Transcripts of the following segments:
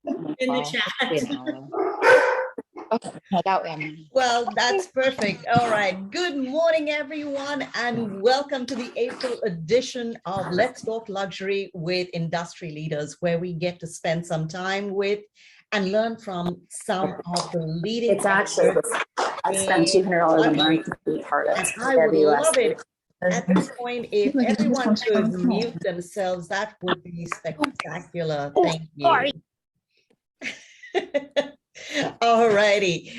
in the chat. Okay, no, that one. Well, that's perfect. All right. Good morning, everyone, and welcome to the April edition of Let's Talk Luxury with Industry Leaders, where we get to spend some time with and learn from some of the leading It's actually, I spent $200 a month to be part of and I would love it at this point if Like, everyone could mute themselves. That would be spectacular. Thank you. All righty.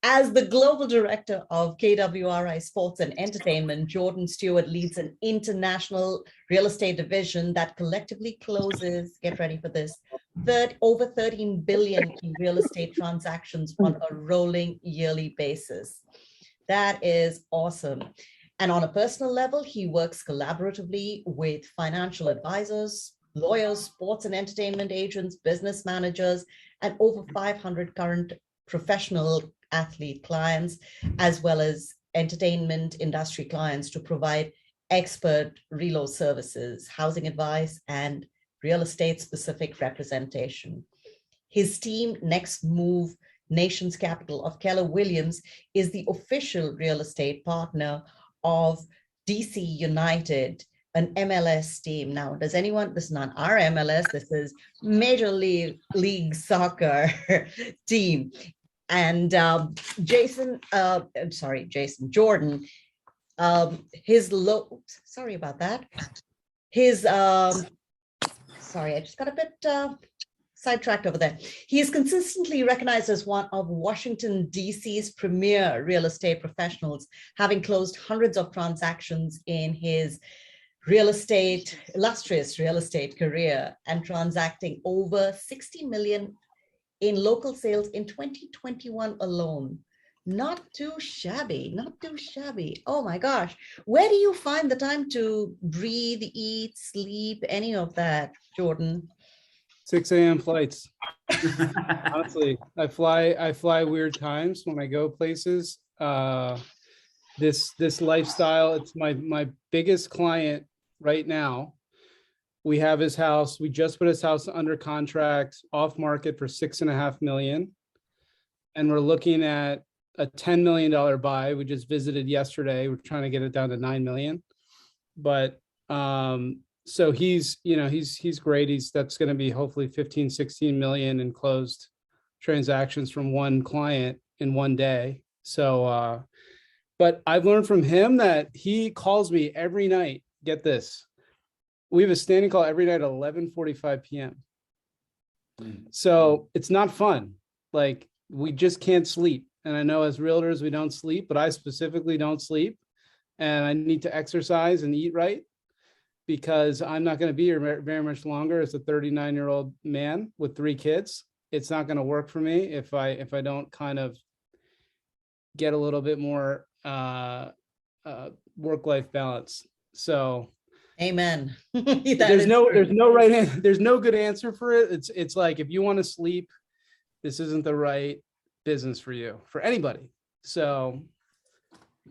As the global director of KWRI Sports and Entertainment, Jordan Stuart leads an international real estate division that collectively closes, get ready for this, over 13 billion in real estate transactions on a rolling yearly basis. That is awesome. And on a personal level, he works collaboratively with financial advisors, lawyers, sports and entertainment agents, business managers, and over 500 current professional athlete clients, as well as entertainment industry clients, to provide expert reload services, housing advice, and real estate specific representation. His team, Next Move Nations Capital of Keller Williams, is the official real estate partner of DC United, an MLS team. Now, does anyone, this is not our MLS, this is Major League Soccer team. And Jordan, sorry about that. Sorry, I just got a bit sidetracked over there. He is consistently recognized as one of Washington, D.C.'s premier real estate professionals, having closed hundreds of transactions in his illustrious real estate career, and transacting over 60 million in local sales in 2021 alone. Not too shabby, not too shabby. Oh my gosh. Where do you find the time to breathe, eat, sleep, any of that, Jordan? 6 a.m. flights. Honestly, I fly weird times when I go places. This lifestyle, it's my biggest client right now. We have his house. We just put his house under contract off market for $6.5 million. And we're looking at a $10 million buy. We just visited yesterday. We're trying to get it down to 9 million. But so he's great. That's going to be hopefully 15, 16 million in closed transactions from one client in one day. So but I've learned from him that he calls me every night. Get this. We have a standing call every night at 11:45 p.m. So it's not fun. Like, we just can't sleep. And I know as realtors, we don't sleep, but I specifically don't sleep. And I need to exercise and eat right, because I'm not going to be here very much longer as a 39-year-old man with 3 kids. It's not going to work for me if I don't kind of get a little bit more work-life balance. So, amen. there's no right answer. There's no good answer for it. It's like, if you want to sleep, this isn't the right business for you, for anybody. So,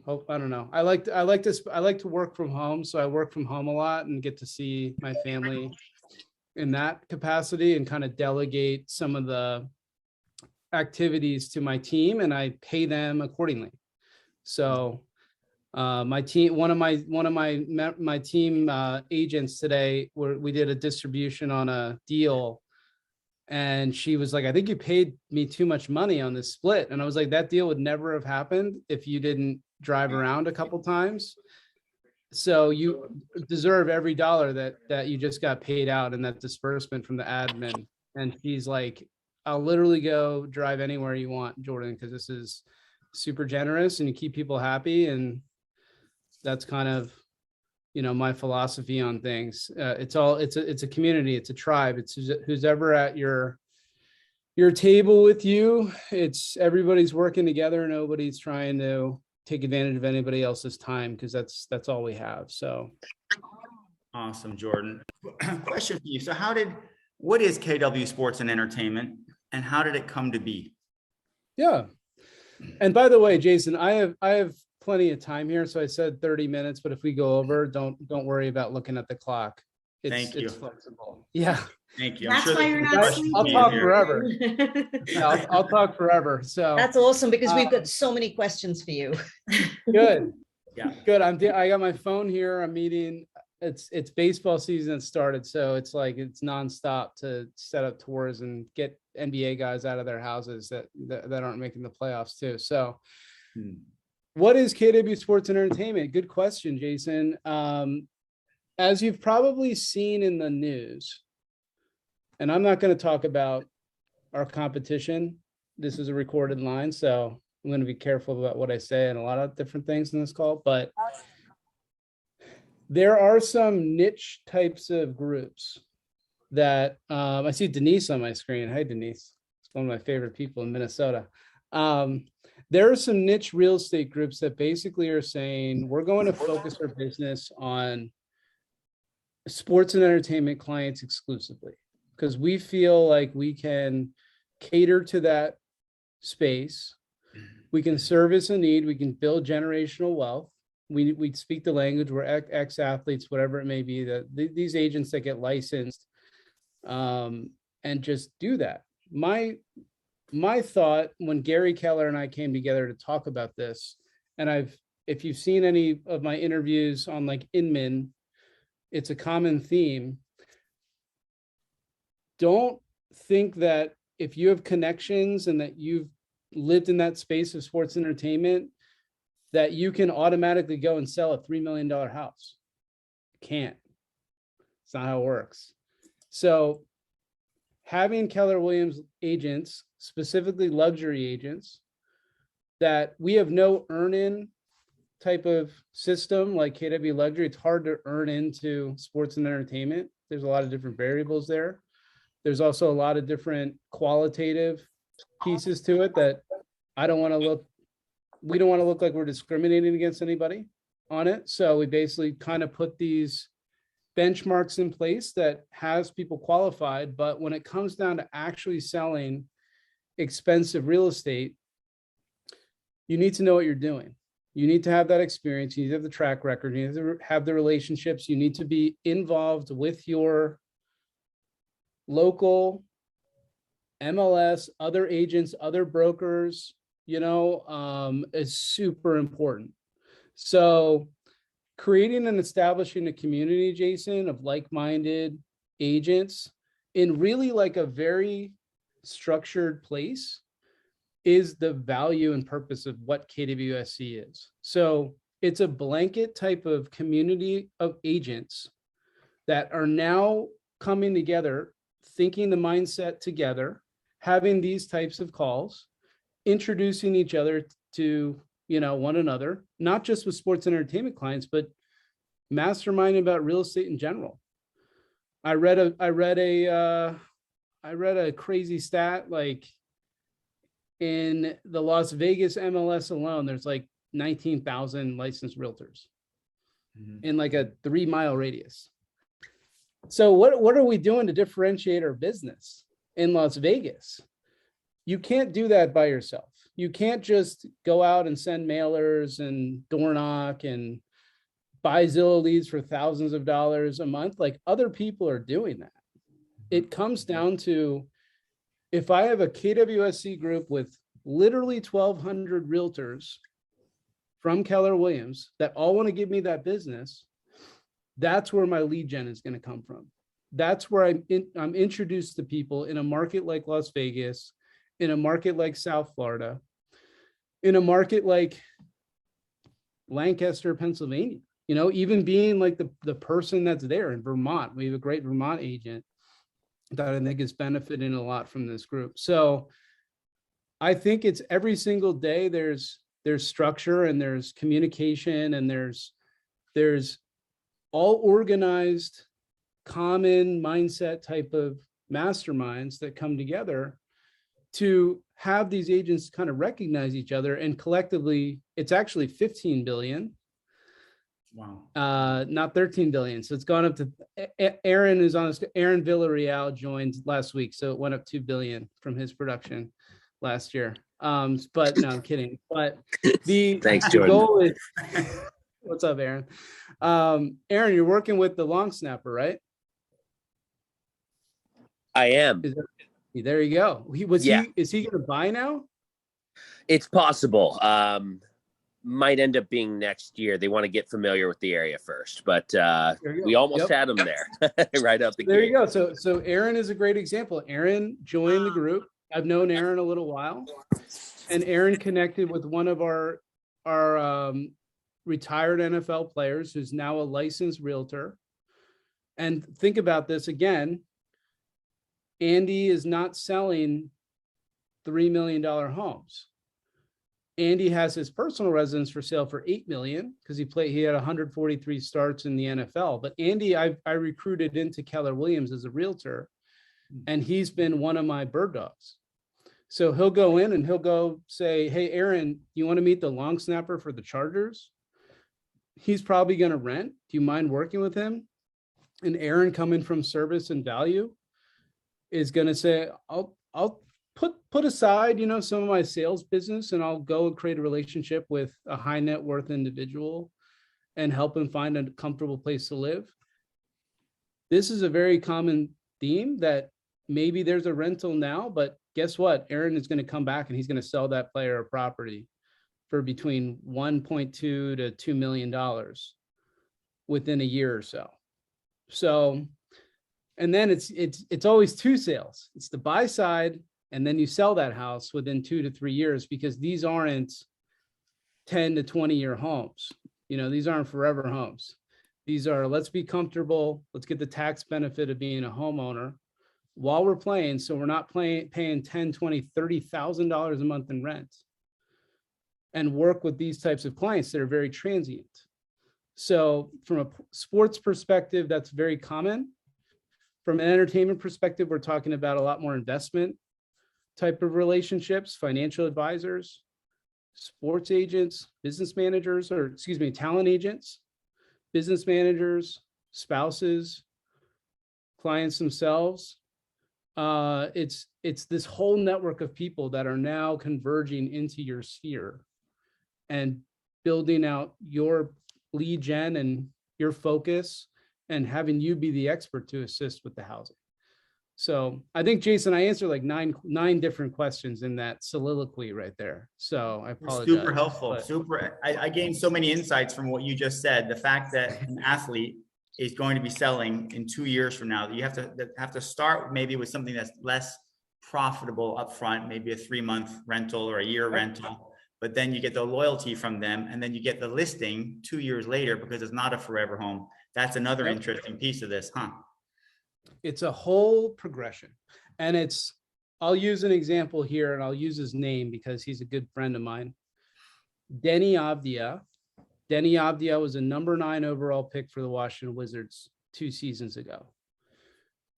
I don't know. I like to work from home. So I work from home a lot and get to see my family in that capacity, and kind of delegate some of the activities to my team, and I pay them accordingly. So my team, one of my team agents today, we did a distribution on a deal, and she was like, I think you paid me too much money on this split. And I was like, that deal would never have happened if you didn't drive around a couple times. So you deserve every dollar that you just got paid out in that disbursement from the admin. And she's like, I'll literally go drive anywhere you want, Jordan, because this is super generous and you keep people happy. And that's kind of, my philosophy on things. It's a community, it's a tribe. It's who's ever at your table with you. It's everybody's working together. Nobody's trying to take advantage of anybody else's time, because that's all we have. So awesome, Jordan. Question for you. So what is KW Sports and Entertainment, and how did it come to be? Yeah. And by the way, Jason, I have plenty of time here. So I said 30 minutes, but if we go over, don't worry about looking at the clock. Thank you. It's flexible. Yeah. Thank you. I'm That's sure why there's you're some not questions I'll sleeping. talk here. forever. Yeah, I'll talk forever. So That's awesome because we've got so many questions for you. good. Yeah. Good. I got my phone here. I'm meeting. It's baseball season started, so it's like it's nonstop to set up tours and get NBA guys out of their houses that aren't making the playoffs too. So, what is KW Sports and Entertainment? Good question, Jason. As you've probably seen in the news, and I'm not going to talk about our competition. This is a recorded line, so I'm going to be careful about what I say and a lot of different things in this call, but there are some niche types of groups that I see Denise on my screen. Hi, Denise. It's one of my favorite people in Minnesota. There are some niche real estate groups that basically are saying, we're going to focus our business on sports and entertainment clients exclusively, because we feel like we can cater to that space. We can service a need. We can build generational wealth. We speak the language. We're ex-athletes, whatever it may be, that these agents that get licensed and just do that. My thought when Gary Keller and I came together to talk about this, and if you've seen any of my interviews on like Inman, it's a common theme. Don't think that if you have connections and that you've lived in that space of sports entertainment, that you can automatically go and sell a $3 million house. Can't. It's not how it works. So having Keller Williams agents, specifically luxury agents, that we have no earn-in type of system like KW Luxury. It's hard to earn into sports and entertainment. There's a lot of different variables there. There's also a lot of different qualitative pieces to it that we don't want to look like we're discriminating against anybody on it. So we basically kind of put these benchmarks in place that has people qualified. But when it comes down to actually selling expensive real estate, you need to know what you're doing. You need to have that experience. You need to have the track record. You need to have the relationships. You need to be involved with your local MLS, other agents, other brokers, is super important. So creating and establishing a community, Jason, of like-minded agents in really like a very structured place is the value and purpose of what KWSC is. So it's a blanket type of community of agents that are now coming together, thinking the mindset together, having these types of calls, introducing each other to one another, not just with sports and entertainment clients, but masterminding about real estate in general. I read a crazy stat, like in the Las Vegas MLS alone, there's like 19,000 licensed realtors in like a 3-mile radius. So what are we doing to differentiate our business in Las Vegas? You can't do that by yourself. You can't just go out and send mailers and door knock and buy Zillow leads for thousands of dollars a month. Like other people are doing that. It comes down to, if I have a KWSC group with literally 1,200 realtors from Keller Williams that all want to give me that business, that's where my lead gen is going to come from. That's where I'm introduced to people in a market like Las Vegas, in a market like South Florida, in a market like Lancaster, Pennsylvania, even being like the person that's there in Vermont. We have a great Vermont agent that I think is benefiting a lot from this group. So I think it's every single day there's structure and there's communication and there's all organized, common mindset type of masterminds that come together to have these agents kind of recognize each other, and collectively it's actually 15 billion. Wow. Not 13 billion. So it's gone up to Aaron Villarreal joined last week. So it went up 2 billion from his production last year. But no, I'm kidding. But Thanks, the Jordan. goal is, what's up, Aaron? Aaron, you're working with the long snapper, right? I am. There you go. Is he going to buy now? It's possible. Might end up being next year. They want to get familiar with the area first, but we almost had him there right out the gate. There you go. So Aaron is a great example. Aaron joined the group. I've known Aaron a little while, and Aaron connected with one of our retired NFL players who's now a licensed realtor. And think about this again. Andy is not selling $3 million homes. Andy has his personal residence for sale for $8 million because he had 143 starts in the NFL. But Andy, I recruited into Keller Williams as a realtor, and he's been one of my bird dogs. So he'll go in and he'll go say, "Hey, Aaron, you want to meet the long snapper for the Chargers? He's probably going to rent. Do you mind working with him?" And Aaron, coming from service and value, is going to say, I'll put aside, some of my sales business, and I'll go and create a relationship with a high net worth individual and help him find a comfortable place to live. This is a very common theme that maybe there's a rental now, but guess what? Aaron is going to come back and he's going to sell that player a property for between $1.2 to $2 million within a year or so. So, and then it's always two sales. It's the buy side, and then you sell that house within 2 to 3 years, because these aren't 10 to 20-year homes. These aren't forever homes. These are, let's be comfortable. Let's get the tax benefit of being a homeowner while we're playing. So we're not paying $10, $20, $30,000 a month in rent, and work with these types of clients that are very transient. So from a sports perspective, that's very common. From an entertainment perspective, we're talking about a lot more investment type of relationships, financial advisors, sports agents, talent agents, business managers, spouses, clients themselves. It's this whole network of people that are now converging into your sphere and building out your lead gen and your focus, and having you be the expert to assist with the housing. So I think, Jason, I answered like nine different questions in that soliloquy right there. So I apologize. Super helpful. I gained so many insights from what you just said. The fact that an athlete is going to be selling in 2 years from now, you have to start maybe with something that's less profitable upfront, maybe a 3-month rental or a year rental, but then you get the loyalty from them, and then you get the listing 2 years later because it's not a forever home. That's another interesting piece of this, huh? It's a whole progression. And I'll use an example here, and I'll use his name because he's a good friend of mine. Denny Avdia. Denny Avdia was a number 9 overall pick for the Washington Wizards 2 seasons ago.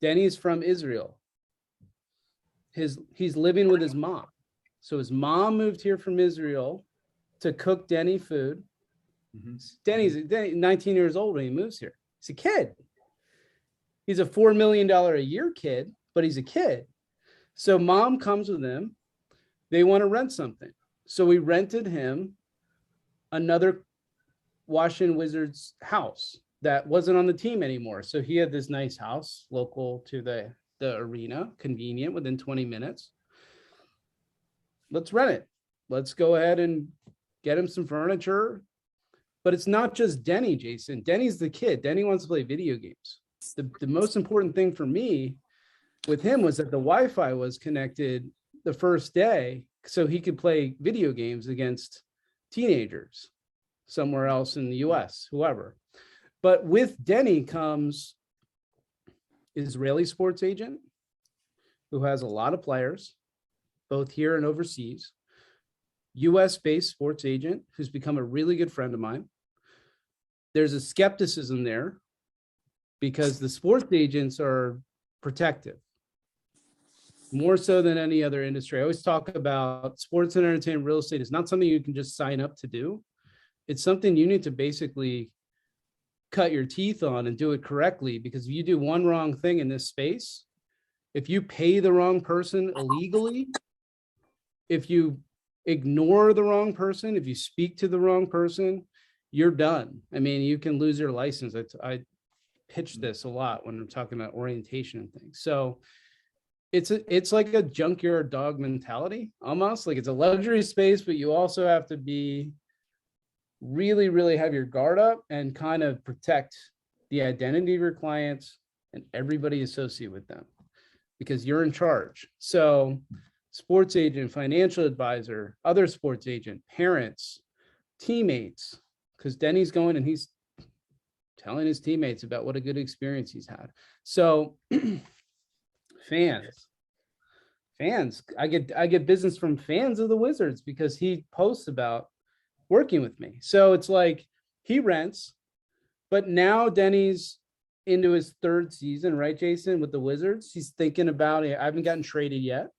Denny's from Israel. He's living with his mom. So his mom moved here from Israel to cook Denny food. Mm-hmm. Denny's 19 years old when he moves here. He's a kid. He's a $4 million a year kid, but he's a kid. So mom comes with him. They want to rent something. So we rented him another Washington Wizards house that wasn't on the team anymore. So he had this nice house local to the arena, convenient, within 20 minutes. Let's rent it. Let's go ahead and get him some furniture. But it's not just Denny, Jason. Denny's the kid. Denny wants to play video games. The most important thing for me with him was that the Wi-Fi was connected the first day so he could play video games against teenagers somewhere else in the US, whoever. But with Denny comes Israeli sports agent who has a lot of players, both here and overseas, US-based sports agent who's become a really good friend of mine. There's a skepticism there because the sports agents are protective, more so than any other industry. I always talk about sports and entertainment real estate is not something you can just sign up to do. It's something you need to basically cut your teeth on and do it correctly, because if you do one wrong thing in this space, if you pay the wrong person illegally, if you ignore the wrong person, if you speak to the wrong person, you're done. I mean, you can lose your license. I pitch this a lot when I'm talking about orientation and things. So it's like a junkyard dog mentality, almost like it's a luxury space, but you also have to be really, really have your guard up and kind of protect the identity of your clients and everybody associated with them, because you're in charge. So sports agent, financial advisor, other sports agent, parents, teammates, because Denny's going and he's telling his teammates about what a good experience he's had. So fans, I get business from fans of the Wizards because he posts about working with me. So it's like he rents, but now Denny's into his third season, right, Jason, with the Wizards. He's thinking about it. I haven't gotten traded yet.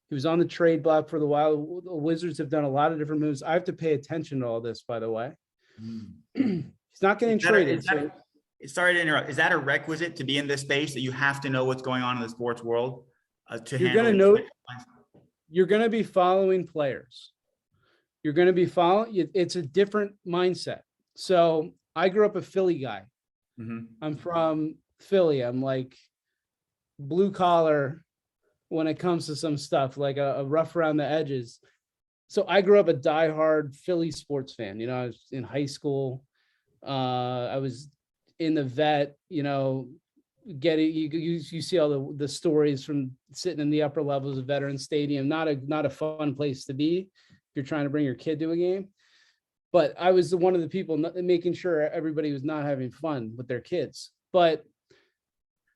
He was on the trade block for the while. The Wizards have done a lot of different moves. I have to pay attention to all this, by the way. He's not getting traded. Sorry to interrupt. Is that a requisite to be in this space, that you have to know what's going on in the sports world You're going to be following players. You're going to be following. It's a different mindset. So I grew up a Philly guy. I'm from Philly. I'm like blue collar when it comes to some stuff, like a rough around the edges. So I grew up a diehard Philly sports fan. You know, I was in high school. I was in the vet, you know, you see all the stories from sitting in the upper levels of Veterans Stadium. Not a fun place to be if you're trying to bring your kid to a game. But I was one of the people making sure everybody was not having fun with their kids. But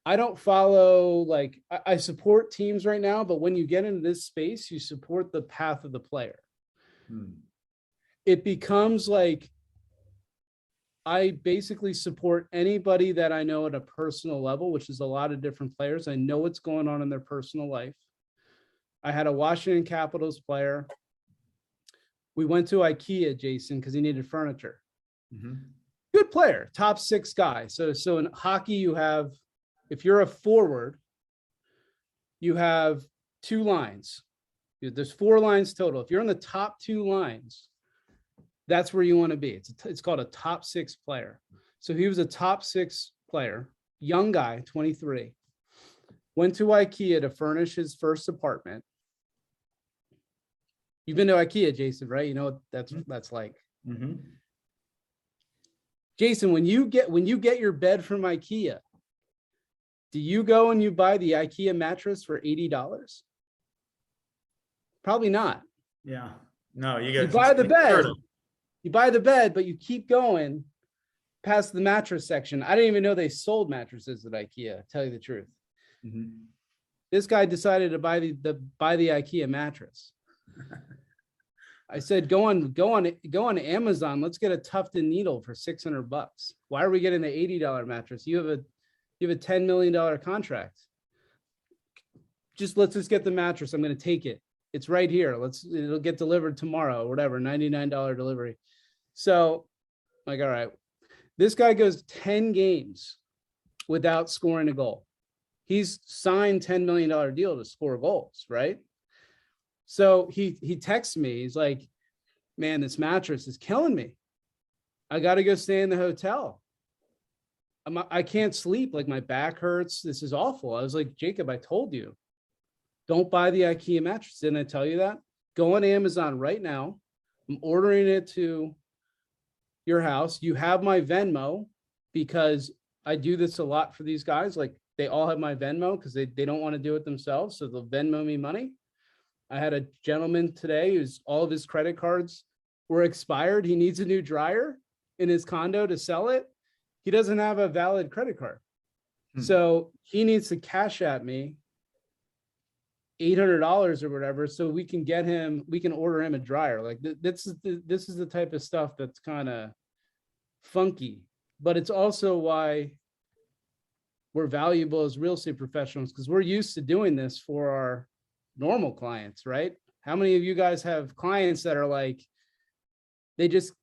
I don't follow, like, I support teams right now, but when you get into this space, you support the path of the player. It becomes like I basically support anybody that I know at a personal level, which is a lot of different players. I know what's going on in their personal life. I had a Washington Capitals player. We went to IKEA, Jason, because he needed furniture. Good player, top 6 guy. So in hockey, you have, if you're a forward, you have 2 lines. There's 4 lines total. If you're in the top 2 lines, that's where you want to be. It's called a top 6 player. So he was a top 6 player, young guy, 23. Went to IKEA to furnish his first apartment. You've been to IKEA, Jason, right? You know what that's like. Jason, when you get your bed from IKEA, do you go and you buy the IKEA mattress for $80? Probably not. Yeah. No, you buy the bed. You buy the bed, but you keep going past the mattress section. I didn't even know they sold mattresses at IKEA, to tell you the truth. This guy decided to buy the IKEA mattress. I said, go on Amazon. Let's get a tufted needle for $600. Why are we getting the $80 mattress? You have a $10 million contract. Let's just get the mattress. I'm going to take it. It's right here. It'll get delivered tomorrow or whatever, $99 delivery. So like, all right, this guy goes 10 games without scoring a goal. He's signed $10 million deal to score goals, right? So he texts me. He's like, man, this mattress is killing me. I got to go stay in the hotel. I can't sleep. Like, my back hurts. This is awful. I was like, Jacob, I told you, don't buy the IKEA mattress. Didn't I tell you that? Go on Amazon right now. I'm ordering it to your house. You have my Venmo, because I do this a lot for these guys. Like, they all have my Venmo because they don't want to do it themselves. So they'll Venmo me money. I had a gentleman today who's all of his credit cards were expired. He needs a new dryer in his condo to sell it. He doesn't have a valid credit card. So he needs to cash at me $800 or whatever, so we can order him a dryer. Like, this is the type of stuff that's kind of funky, but it's also why we're valuable as real estate professionals, because we're used to doing this for our normal clients, right? How many of you guys have clients that are like, they just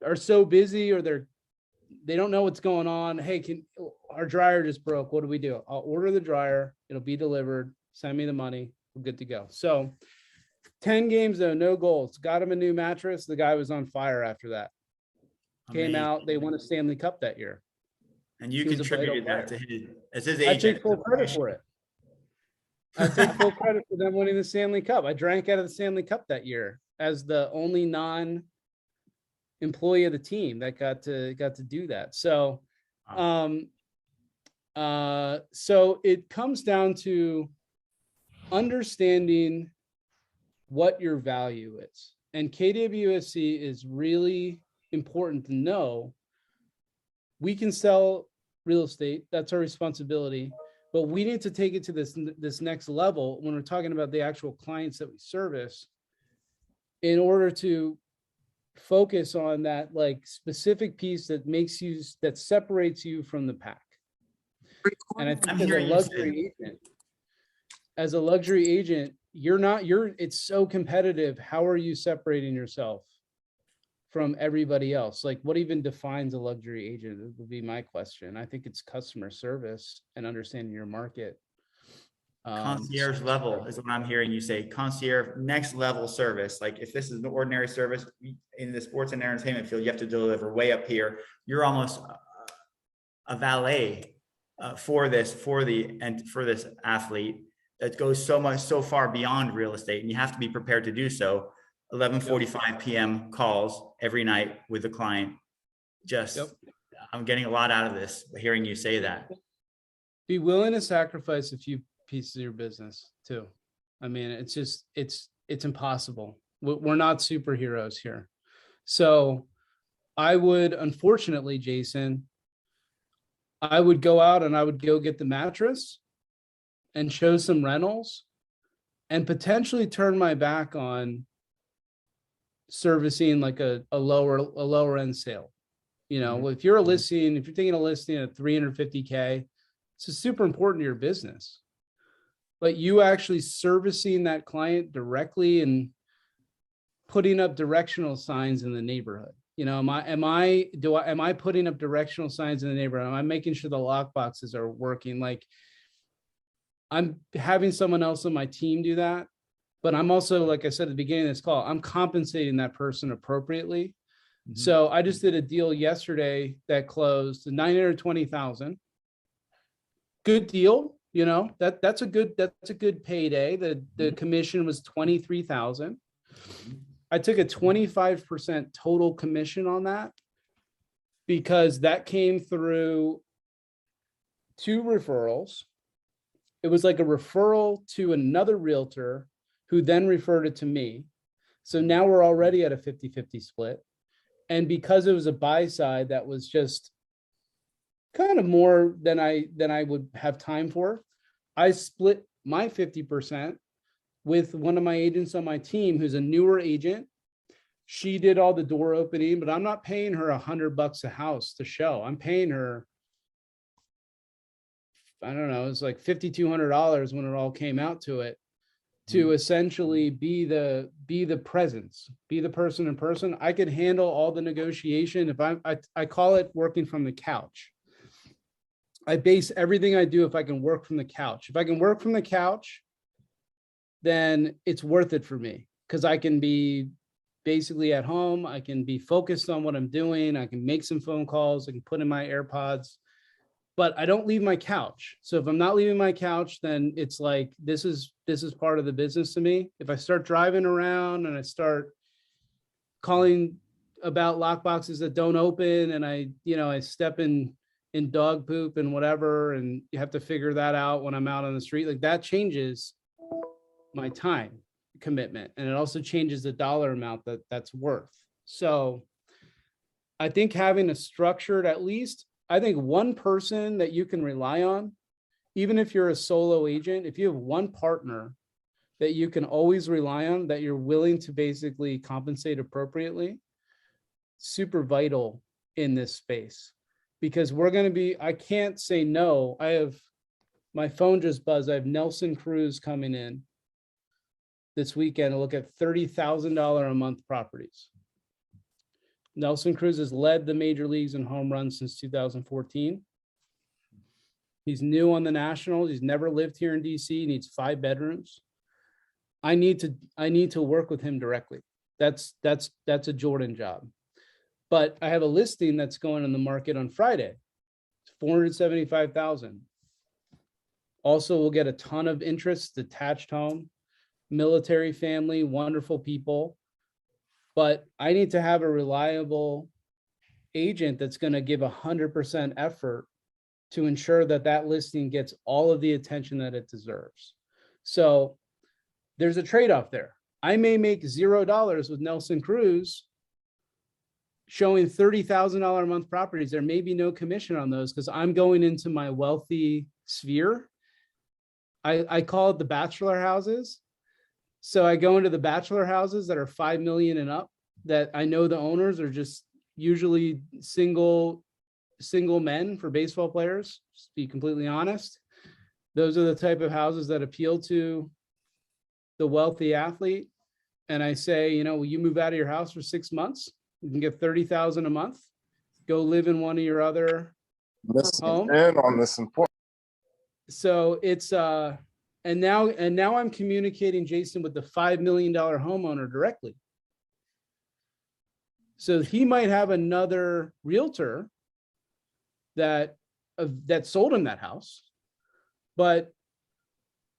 are so busy, or they don't know what's going on? Hey, our dryer just broke. What do we do? I'll order the dryer. It'll be delivered. Send me the money. We're good to go. So 10 games though, no goals. Got him a new mattress. The guy was on fire after that. Came out. They won a Stanley Cup that year. And you contributed that to his I agent. take full credit for it. I take full credit for them winning the Stanley Cup. I drank out of the Stanley Cup that year as the only non-employee of the team that got to do that. So, so it comes down to understanding what your value is. And KWSC is really important to know. We can sell real estate. That's our responsibility. But we need to take it to this next level when we're talking about the actual clients that we service in order to focus on that like specific piece that separates you from the pack. And I think as a luxury agent, it's so competitive. How are you separating yourself from everybody else? Like, what even defines a luxury agent? It would be my question. I think it's customer service and understanding your market. Concierge level is what I'm hearing you say. Concierge, next level service. Like if this is an ordinary service in the sports and entertainment field, you have to deliver way up here. You're almost a valet for this athlete that goes so far beyond real estate, and you have to be prepared to do so. 11:45 p.m. calls every night with the client. I'm getting a lot out of this, hearing you say that. Be willing to sacrifice a few pieces of your business too. I mean, it's impossible. We're not superheroes here. So I would, unfortunately, Jason, I would go out and I would go get the mattress and show some rentals and potentially turn my back on servicing like a lower end sale. You know, if you're thinking a listing at 350K, it's super important to your business. But you actually servicing that client directly and putting up directional signs in the neighborhood. You know, am I putting up directional signs in the neighborhood? Am I making sure the lock boxes are working? Like, I'm having someone else on my team do that, but I'm also, like I said at the beginning of this call, I'm compensating that person appropriately. So I just did a deal yesterday that closed to $920,000. Good deal, you know, that's a good payday. The commission was $23,000. I took a 25% total commission on that because that came through 2 referrals. It was like a referral to another realtor who then referred it to me. So now we're already at a 50-50 split. And because it was a buy side that was just kind of more than I would have time for, I split my 50% with one of my agents on my team who's a newer agent. She did all the door opening, but I'm not paying her $100 a house to show. I'm paying her, I don't know, it's like $5,200 when it all came out to it, to essentially be the presence, be the person in person. I could handle all the negotiation. If I call it working from the couch. I base everything I do if I can work from the couch. If I can work from the couch, then it's worth it for me because I can be basically at home. I can be focused on what I'm doing. I can make some phone calls. I can put in my AirPods, but I don't leave my couch. So if I'm not leaving my couch, then it's like, this is part of the business to me. If I start driving around and I start calling about lock boxes that don't open and I step in dog poop and whatever, and you have to figure that out when I'm out on the street, like that changes my time commitment. And it also changes the dollar amount that's worth. So I think having a structured, at least, I think one person that you can rely on, even if you're a solo agent, if you have one partner that you can always rely on, that you're willing to basically compensate appropriately, super vital in this space. Because I can't say no. My phone just buzzed. I have Nelson Cruz coming in this weekend to look at $30,000 a month properties. Nelson Cruz has led the major leagues in home runs since 2014. He's new on the Nationals. He's never lived here in DC. He needs 5 bedrooms. I need to work with him directly. That's a Jordan job. But I have a listing that's going on the market on Friday. It's $475,000. Also will get a ton of interest, detached home, military family, wonderful people. But I need to have a reliable agent that's going to give 100% effort to ensure that that listing gets all of the attention that it deserves. So there's a trade-off there. I may make $0 with Nelson Cruz showing $30,000 a month properties. There may be no commission on those because I'm going into my wealthy sphere. I call it the bachelor houses. So I go into the bachelor houses that are 5 million and up, that I know the owners are just usually single men for baseball players, just to be completely honest. Those are the type of houses that appeal to the wealthy athlete. And I say, you know, will you move out of your house for 6 months? You can get 30,000 a month. Go live in one of your other homes. And on this important. So it's and now I'm communicating, Jason, with the $5 million homeowner directly. So he might have another realtor that sold him that house, but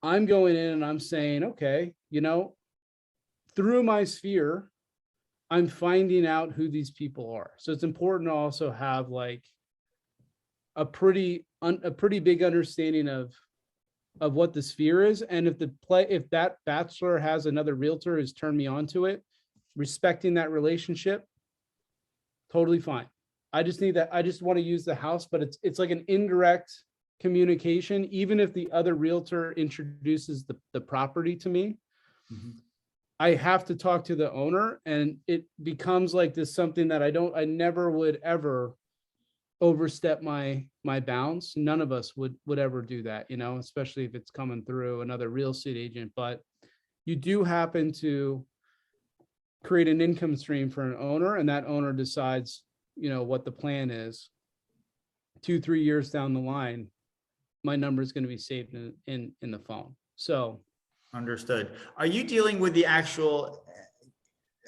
I'm going in and I'm saying, okay, you know, through my sphere, I'm finding out who these people are. So it's important to also have like a pretty big understanding of what the sphere is. And if that bachelor has another realtor who's turned me on to it, respecting that relationship, totally fine. I just want to use the house, but it's like an indirect communication. Even if the other realtor introduces the property to me, I have to talk to the owner, and it becomes like this something that I never would ever overstep my bounds. None of us would ever do that, you know, especially if it's coming through another real estate agent. But you do happen to create an income stream for an owner, and that owner decides, you know, what the plan is. 2-3 years down the line, my number is going to be saved in the phone. So understood. Are you dealing with the actual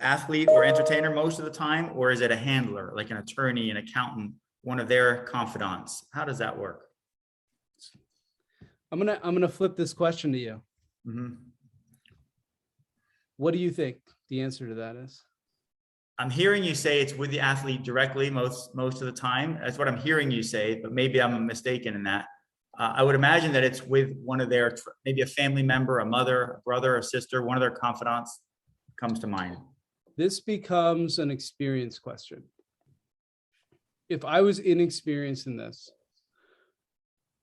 athlete or entertainer most of the time, or is it a handler, like an attorney, an accountant, one of their confidants? How does that work? I'm gonna flip this question to you. What do you think the answer to that is? I'm hearing you say it's with the athlete directly most of the time. That's what I'm hearing you say, but maybe I'm mistaken in that. I would imagine that it's with one of their, maybe a family member, a mother, a brother, a sister, one of their confidants comes to mind. This becomes an experience question. If I was inexperienced in this,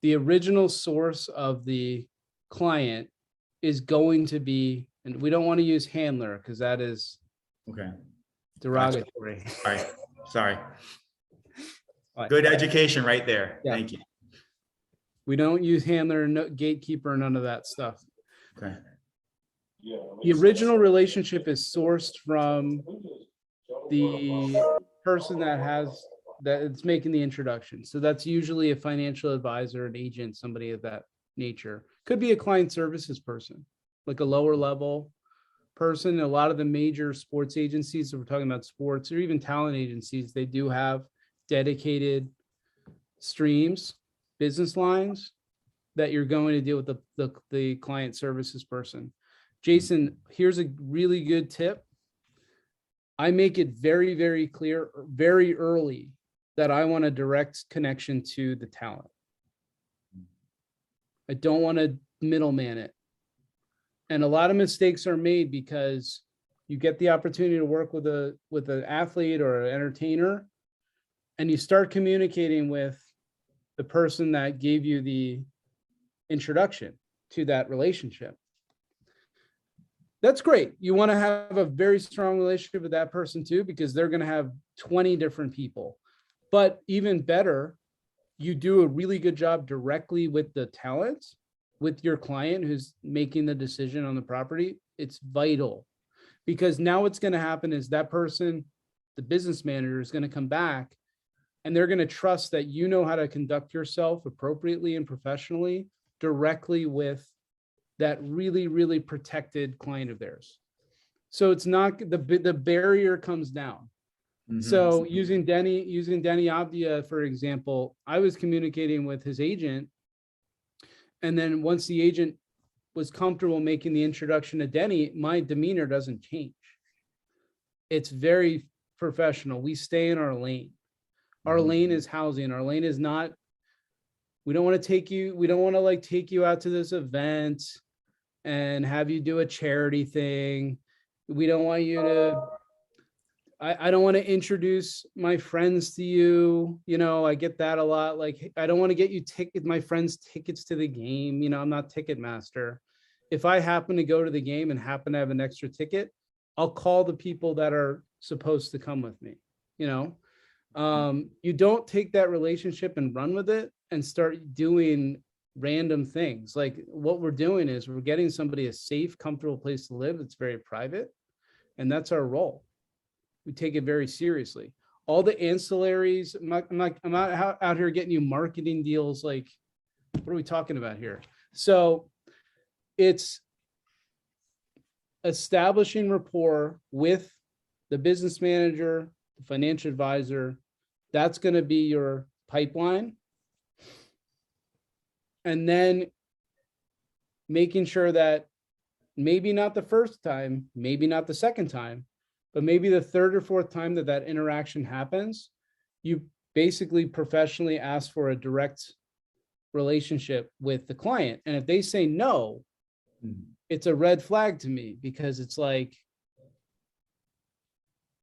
the original source of the client is going to be, and we don't want to use handler because that is okay, derogatory. Sorry. Good education right there. Yeah. Thank you. We don't use handler, no, gatekeeper, none of that stuff. Okay. The original relationship is sourced from the person that's making the introduction. So that's usually a financial advisor, an agent, somebody of that nature. Could be a client services person, like a lower level person. A lot of the major sports agencies, if we're talking about sports, or even talent agencies, they do have dedicated streams, business lines that you're going to deal with the client services person. Jason, here's a really good tip. I make it very, very clear, very early, that I want a direct connection to the talent. I don't want to middleman it. And a lot of mistakes are made because you get the opportunity to work with an athlete or an entertainer, and you start communicating with the person that gave you the introduction to that relationship. That's great. You want to have a very strong relationship with that person too, because they're going to have 20 different people. But even better, you do a really good job directly with the talent, with your client who's making the decision on the property. It's vital, because now what's going to happen is that person, the business manager, is going to come back, and they're going to trust that you know how to conduct yourself appropriately and professionally directly with that really, really protected client of theirs. So it's not, the barrier comes down. So using Denny Abdia, for example, I was communicating with his agent, And then once the agent was comfortable making the introduction to Denny, my demeanor doesn't change. It's very professional. We stay in our lane. Our lane is housing. Our lane is not, we don't want to take you, we don't want to like take you out to this event and have you do a charity thing. We don't want you to, I don't want to introduce my friends to you. You know, I get that a lot. Like, I don't want to get you my friends tickets to the game. You know, I'm not Ticketmaster. If I happen to go to the game and happen to have an extra ticket, I'll call the people that are supposed to come with me. You know, you don't take that relationship and run with it and start doing random things. Like what we're doing is we're getting somebody a safe, comfortable place to live. It's very private. And that's our role. We take it very seriously. All the ancillaries, I'm not out here getting you marketing deals. Like, what are we talking about here? So it's establishing rapport with the business manager, the financial advisor. That's going to be your pipeline. And then making sure that maybe not the first time, maybe not the second time, but maybe the third or fourth time that interaction happens, you basically professionally ask for a direct relationship with the client. And if they say no, it's a red flag to me, because it's like,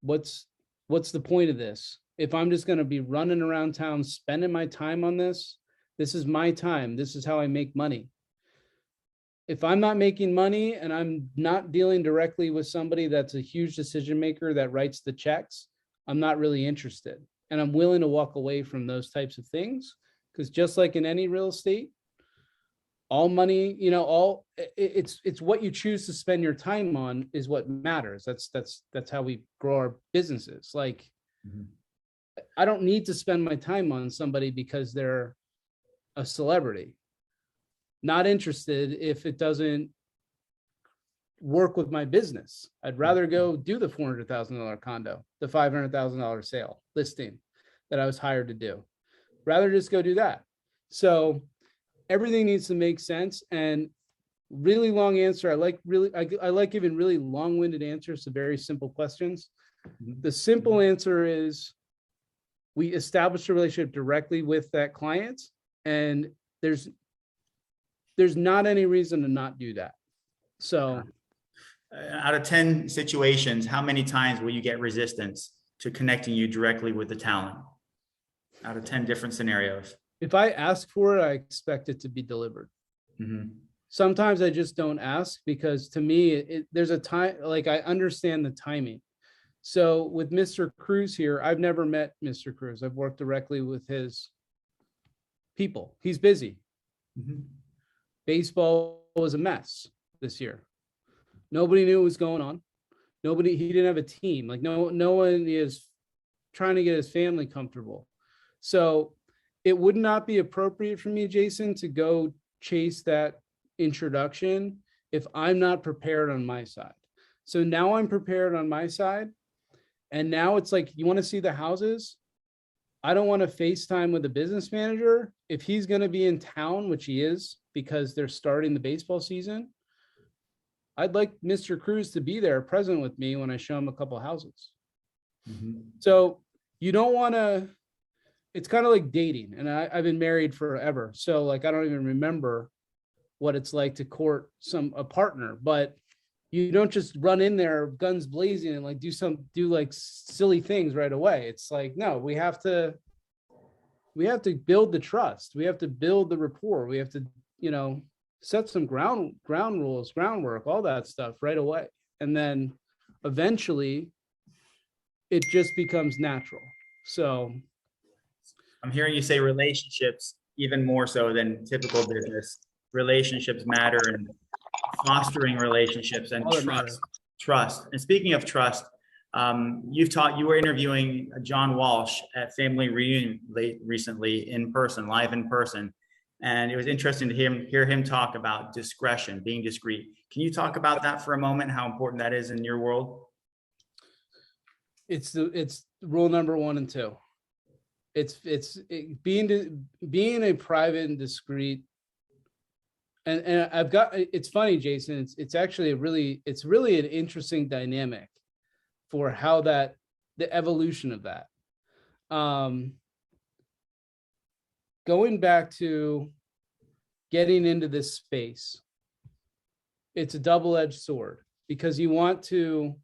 what's the point of this? If I'm just going to be running around town, spending my time on this, this is my time. This is how I make money. If I'm not making money and I'm not dealing directly with somebody that's a huge decision maker that writes the checks, I'm not really interested. And I'm willing to walk away from those types of things, because just like in any real estate, all money, you know, it's what you choose to spend your time on is what matters. That's how we grow our businesses. Like, I don't need to spend my time on somebody because they're a celebrity. Not interested if it doesn't work with my business. I'd rather go do the $400,000 condo, the $500,000 sale listing that I was hired to do. Rather just go do that. So everything needs to make sense. And really long answer. I like giving really long-winded answers to very simple questions. The simple answer is we establish a relationship directly with that client, and there's not any reason to not do that. So out of 10 situations, how many times will you get resistance to connecting you directly with the talent? Out of 10 different scenarios. If I ask for it, I expect it to be delivered. Sometimes I just don't ask, because to me, there's a time, like I understand the timing. So with Mr. Cruz here, I've never met Mr. Cruz. I've worked directly with his people. He's busy. Baseball was a mess this year. Nobody knew what was going on. He didn't have a team. Like no one is trying to get his family comfortable. So it would not be appropriate for me, Jason, to go chase that introduction if I'm not prepared on my side. So now I'm prepared on my side. And now it's like, you want to see the houses? I don't want to FaceTime with the business manager. If he's going to be in town, which he is, because they're starting the baseball season, I'd like Mr. Cruz to be there present with me when I show him a couple houses. So you don't want to, it's kind of like dating. And I've been married forever. So like, I don't even remember what it's like to court a partner, but you don't just run in there guns blazing and like do like silly things right away. It's like, no, we have to build the trust. We have to build the rapport. We have to, set some ground rules, groundwork, all that stuff right away. And then eventually it just becomes natural. So I'm hearing you say relationships, even more so than typical business. Relationships matter, and fostering relationships and trust. And speaking of trust, you were interviewing John Walsh at Family Reunion recently live in person. And it was interesting to hear him talk about discretion, being discreet. Can you talk about that for a moment, how important that is in your world? It's rule number 1 and 2. Being a private and discreet and I've got, it's funny, Jason, it's actually it's really an interesting dynamic for how the evolution of that. Going back to getting into this space, it's a double-edged sword because you want to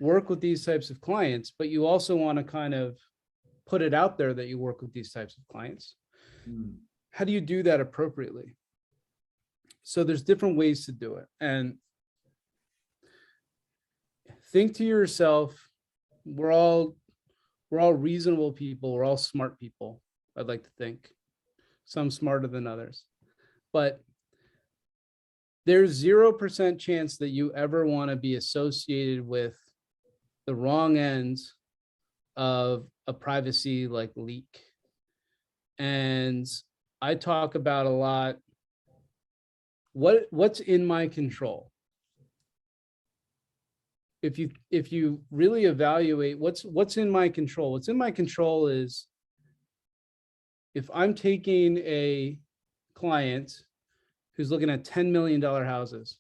work with these types of clients, but you also want to kind of put it out there that you work with these types of clients. How do you do that appropriately? So there's different ways to do it. And think to yourself, we're all reasonable people. We're all smart people. I'd like to think some smarter than others, but there's 0% chance that you ever want to be associated with the wrong end of a privacy like leak. And I talk about a lot, what's in my control. If you really evaluate what's in my control, what's in my control is if I'm taking a client who's looking at $10 million houses.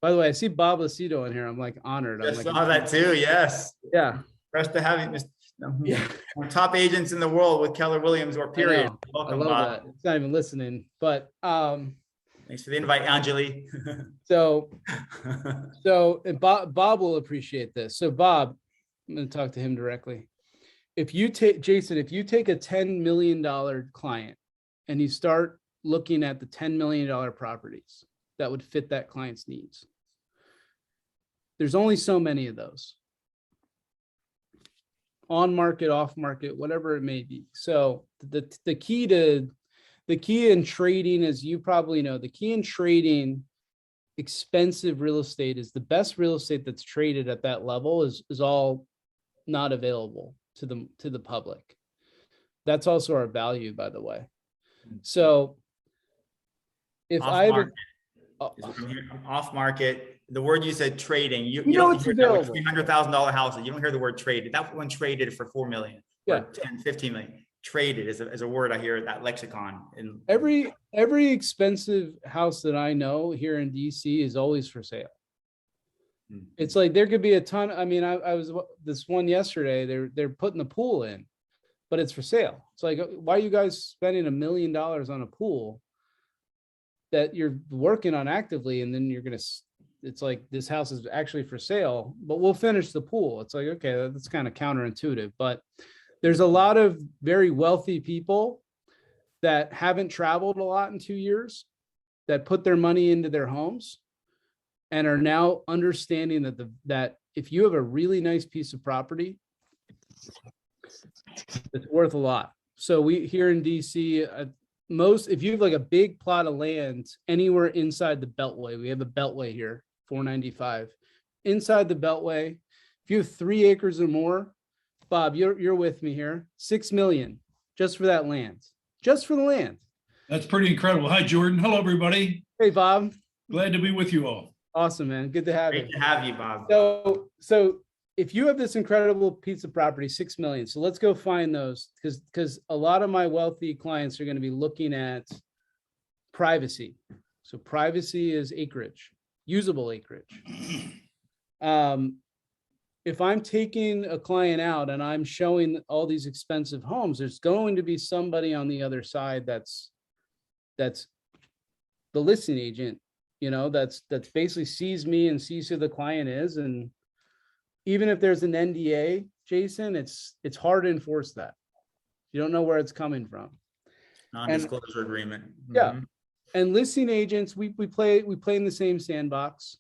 By the way, I see Bob Lucido in here. I'm like honored. I saw that too. Yes. Yeah. Impressed to have him. Yeah. One of the top agents in the world with Keller Williams or period. Welcome, I love Bob. that. It's not even listening, but Thanks for the invite, Anjali. so and Bob will appreciate this. So Bob, I'm going to talk to him directly. If you take Jason, if you take a $10 million client and you start looking at the $10 million properties that would fit that client's needs, there's only so many of those. On market, off market, whatever it may be. So the key in trading, as you probably know, the key in trading expensive real estate is the best real estate that's traded at that level is all not available to the public. That's also our value, by the way. So if off market, the word you said trading, you know don't it's hear available. $300,000 houses. You don't hear the word traded. That one traded for 4 million. Yeah. Or 10, 15 million. Traded is a word I hear that lexicon. In every expensive house that I know here in DC is always for sale. It's like there could be a ton. I mean, I was this one yesterday. They're putting the pool in, but it's for sale. It's like, why are you guys spending $1 million on a pool that you're working on actively, and then it's like this house is actually for sale, but we'll finish the pool. It's like, okay, that's kind of counterintuitive, but there's a lot of very wealthy people that haven't traveled a lot in 2 years that put their money into their homes and are now understanding that if you have a really nice piece of property, it's worth a lot. So we here in DC, if you have like a big plot of land anywhere inside the Beltway, we have a Beltway here, 495. Inside the Beltway, if you have 3 acres or more, Bob, you're with me here, 6 million just for that land, just for the land. That's pretty incredible. Hi, Jordan. Hello, everybody. Hey, Bob. Glad to be with you all. Awesome, man. Good to have you. Great to have you, Bob. So if you have this incredible piece of property, 6 million. So let's go find those because a lot of my wealthy clients are going to be looking at privacy. So privacy is acreage, usable acreage. If I'm taking a client out and I'm showing all these expensive homes, there's going to be somebody on the other side that's the listing agent, that's basically sees me and sees who the client is. And even if there's an NDA, Jason, it's hard to enforce that. You don't know where it's coming from. Non-disclosure agreement. Yeah. And listing agents, we play in the same sandbox.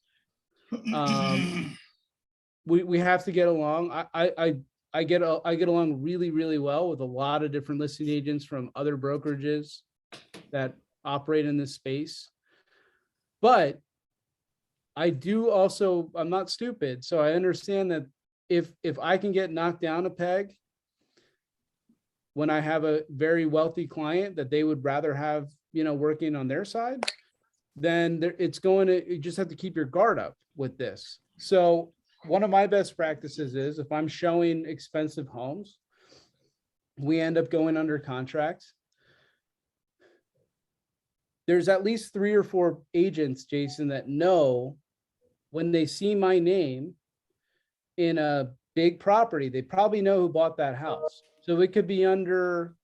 We have to get along. I get along really, really well with a lot of different listing agents from other brokerages that operate in this space. But I do also, I'm not stupid. So I understand that if I can get knocked down a peg when I have a very wealthy client that they would rather have, working on their side, then you just have to keep your guard up with this. So one of my best practices is if I'm showing expensive homes, we end up going under contract. there's at least 3 or 4 agents, Jason, that know when they see my name in a big property, they probably know who bought that house. So it could be under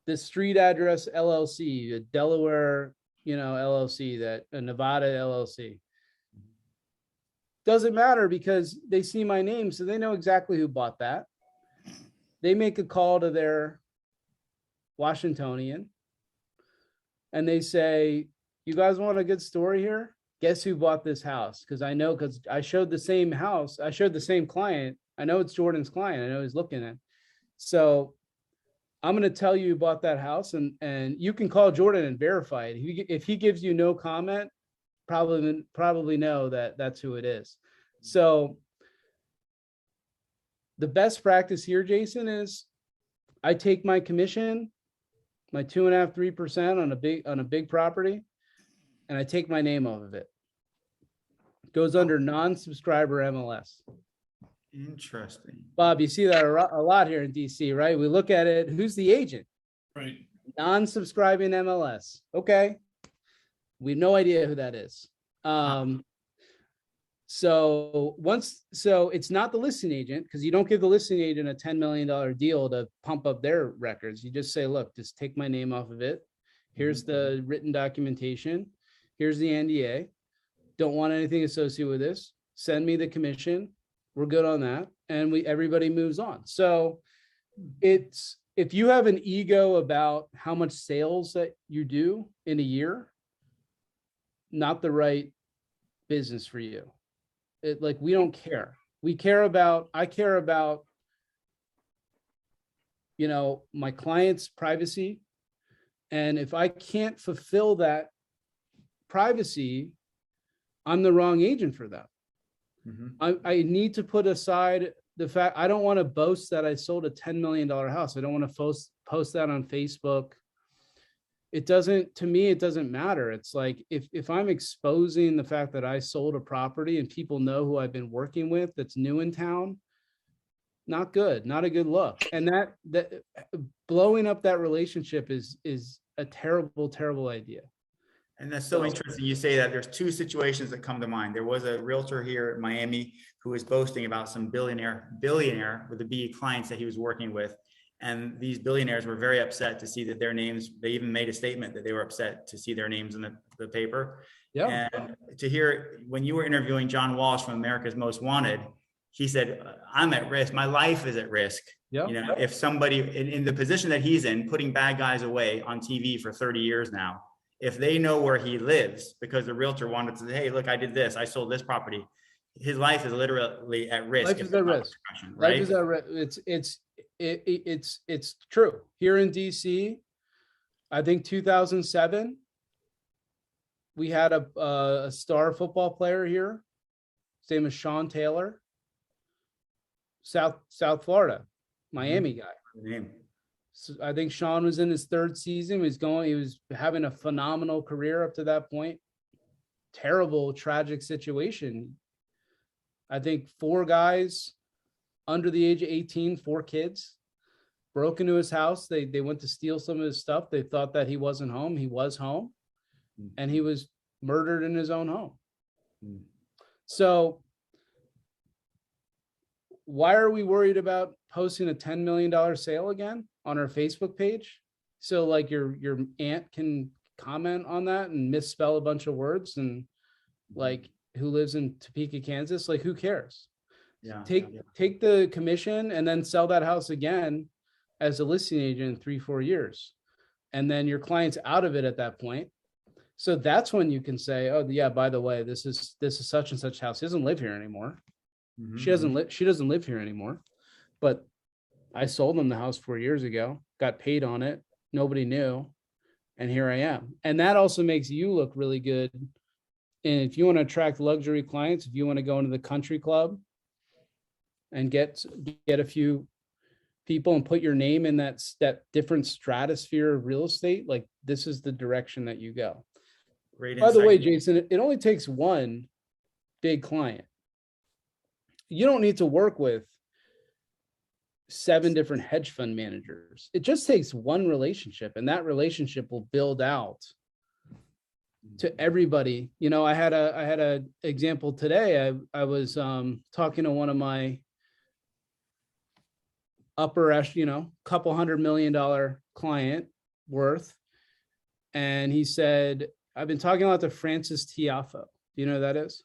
the street address LLC, a Delaware, LLC, that a Nevada LLC. Doesn't matter because they see my name, so they know exactly who bought that. They make a call to their Washingtonian and they say, you guys want a good story here? Guess who bought this house? Because I know, because I showed the same house. I showed the same client. I know it's Jordan's client. I know he's looking at. So I'm going to tell you who bought that house, and you can call Jordan and verify it. If he gives you no comment, probably know that that's who it is. So the best practice here, Jason, is I take my commission, my 2.5%, 3% on a big property, and I take my name off of it. It goes under non-subscriber MLS. Interesting. Bob, you see that a lot here in DC, right? We look at it. Who's the agent? Right. Non-subscribing MLS. Okay. We have no idea who that is. So it's not the listing agent, because you don't give the listing agent a $10 million deal to pump up their records. You just say, look, just take my name off of it. Here's the written documentation. Here's the NDA. Don't want anything associated with this. Send me the commission. We're good on that. And everybody moves on. So it's, if you have an ego about how much sales that you do in a year, not the right business for you. We don't care. I care about, my client's privacy. And if I can't fulfill that privacy, I'm the wrong agent for them. I need to put aside the fact, I don't want to boast that I sold a $10 million house. I don't want to post that on Facebook. To me, it doesn't matter. It's like, if I'm exposing the fact that I sold a property and people know who I've been working with that's new in town, not good, not a good look. And that blowing up that relationship is a terrible, terrible idea. And that's so interesting. You say that. There's 2 situations that come to mind. There was a realtor here in Miami who was boasting about some billionaire with the B clients that he was working with. And these billionaires were very upset to see that their names, they even made a statement that they were upset to see their names in the paper. Yeah. And to hear, when you were interviewing John Walsh from America's Most Wanted, he said, I'm at risk. My life is at risk. Yeah. If somebody in the position that he's in, putting bad guys away on TV for 30 years now, if they know where he lives, because the realtor wanted to say, hey, look, I did this, I sold this property, his life is literally at risk. Life is at risk. Right? Life is at risk. It's true. Here in DC, I think 2007, we had a star football player here. His name is Sean Taylor, South Florida, Miami guy. So I think Sean was in his 3rd season. He was having a phenomenal career up to that point. Terrible, tragic situation. I think 4 guys under the age of 18, 4 kids, broke into his house. They went to steal some of his stuff. They thought that he wasn't home. He was home, and he was murdered in his own home. So why are we worried about posting a $10 million sale again on our Facebook page? So like your aunt can comment on that and misspell a bunch of words, and like, who lives in Topeka, Kansas, like, who cares? Yeah. Take the commission and then sell that house again as a listing agent in 3-4 years. And then your client's out of it at that point. So that's when you can say, oh yeah, by the way, this is such and such house. She doesn't live here anymore. She doesn't live here anymore, but I sold them the house 4 years ago, got paid on it. Nobody knew. And here I am. And that also makes you look really good. And if you want to attract luxury clients, if you want to go into the country club and get a few people and put your name in that different stratosphere of real estate, like, this is the direction that you go. Great insight. By the way, Jason, it only takes one big client. You don't need to work with 7 different hedge fund managers. It just takes one relationship, and that relationship will build out to everybody. You know, I had a example today. I was talking to one of my upper, couple $100 million client worth. And he said, I've been talking a lot to Francis Tiafoe. Do you know who that is?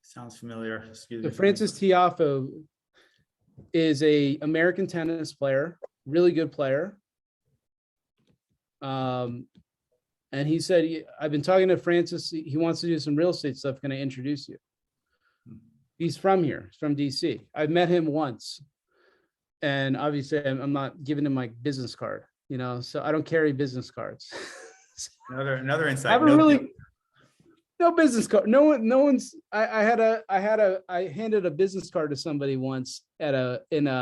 Sounds familiar. Excuse So me. Francis Tiafoe is a American tennis player, really good player. And he said, I've been talking to Francis. He wants to do some real estate stuff. Can I introduce you? He's from here. He's from DC. I've met him once. And obviously I'm not giving him my business card, so I don't carry business cards. Another insight. I have no business card. No one's, I handed a business card to somebody once I'm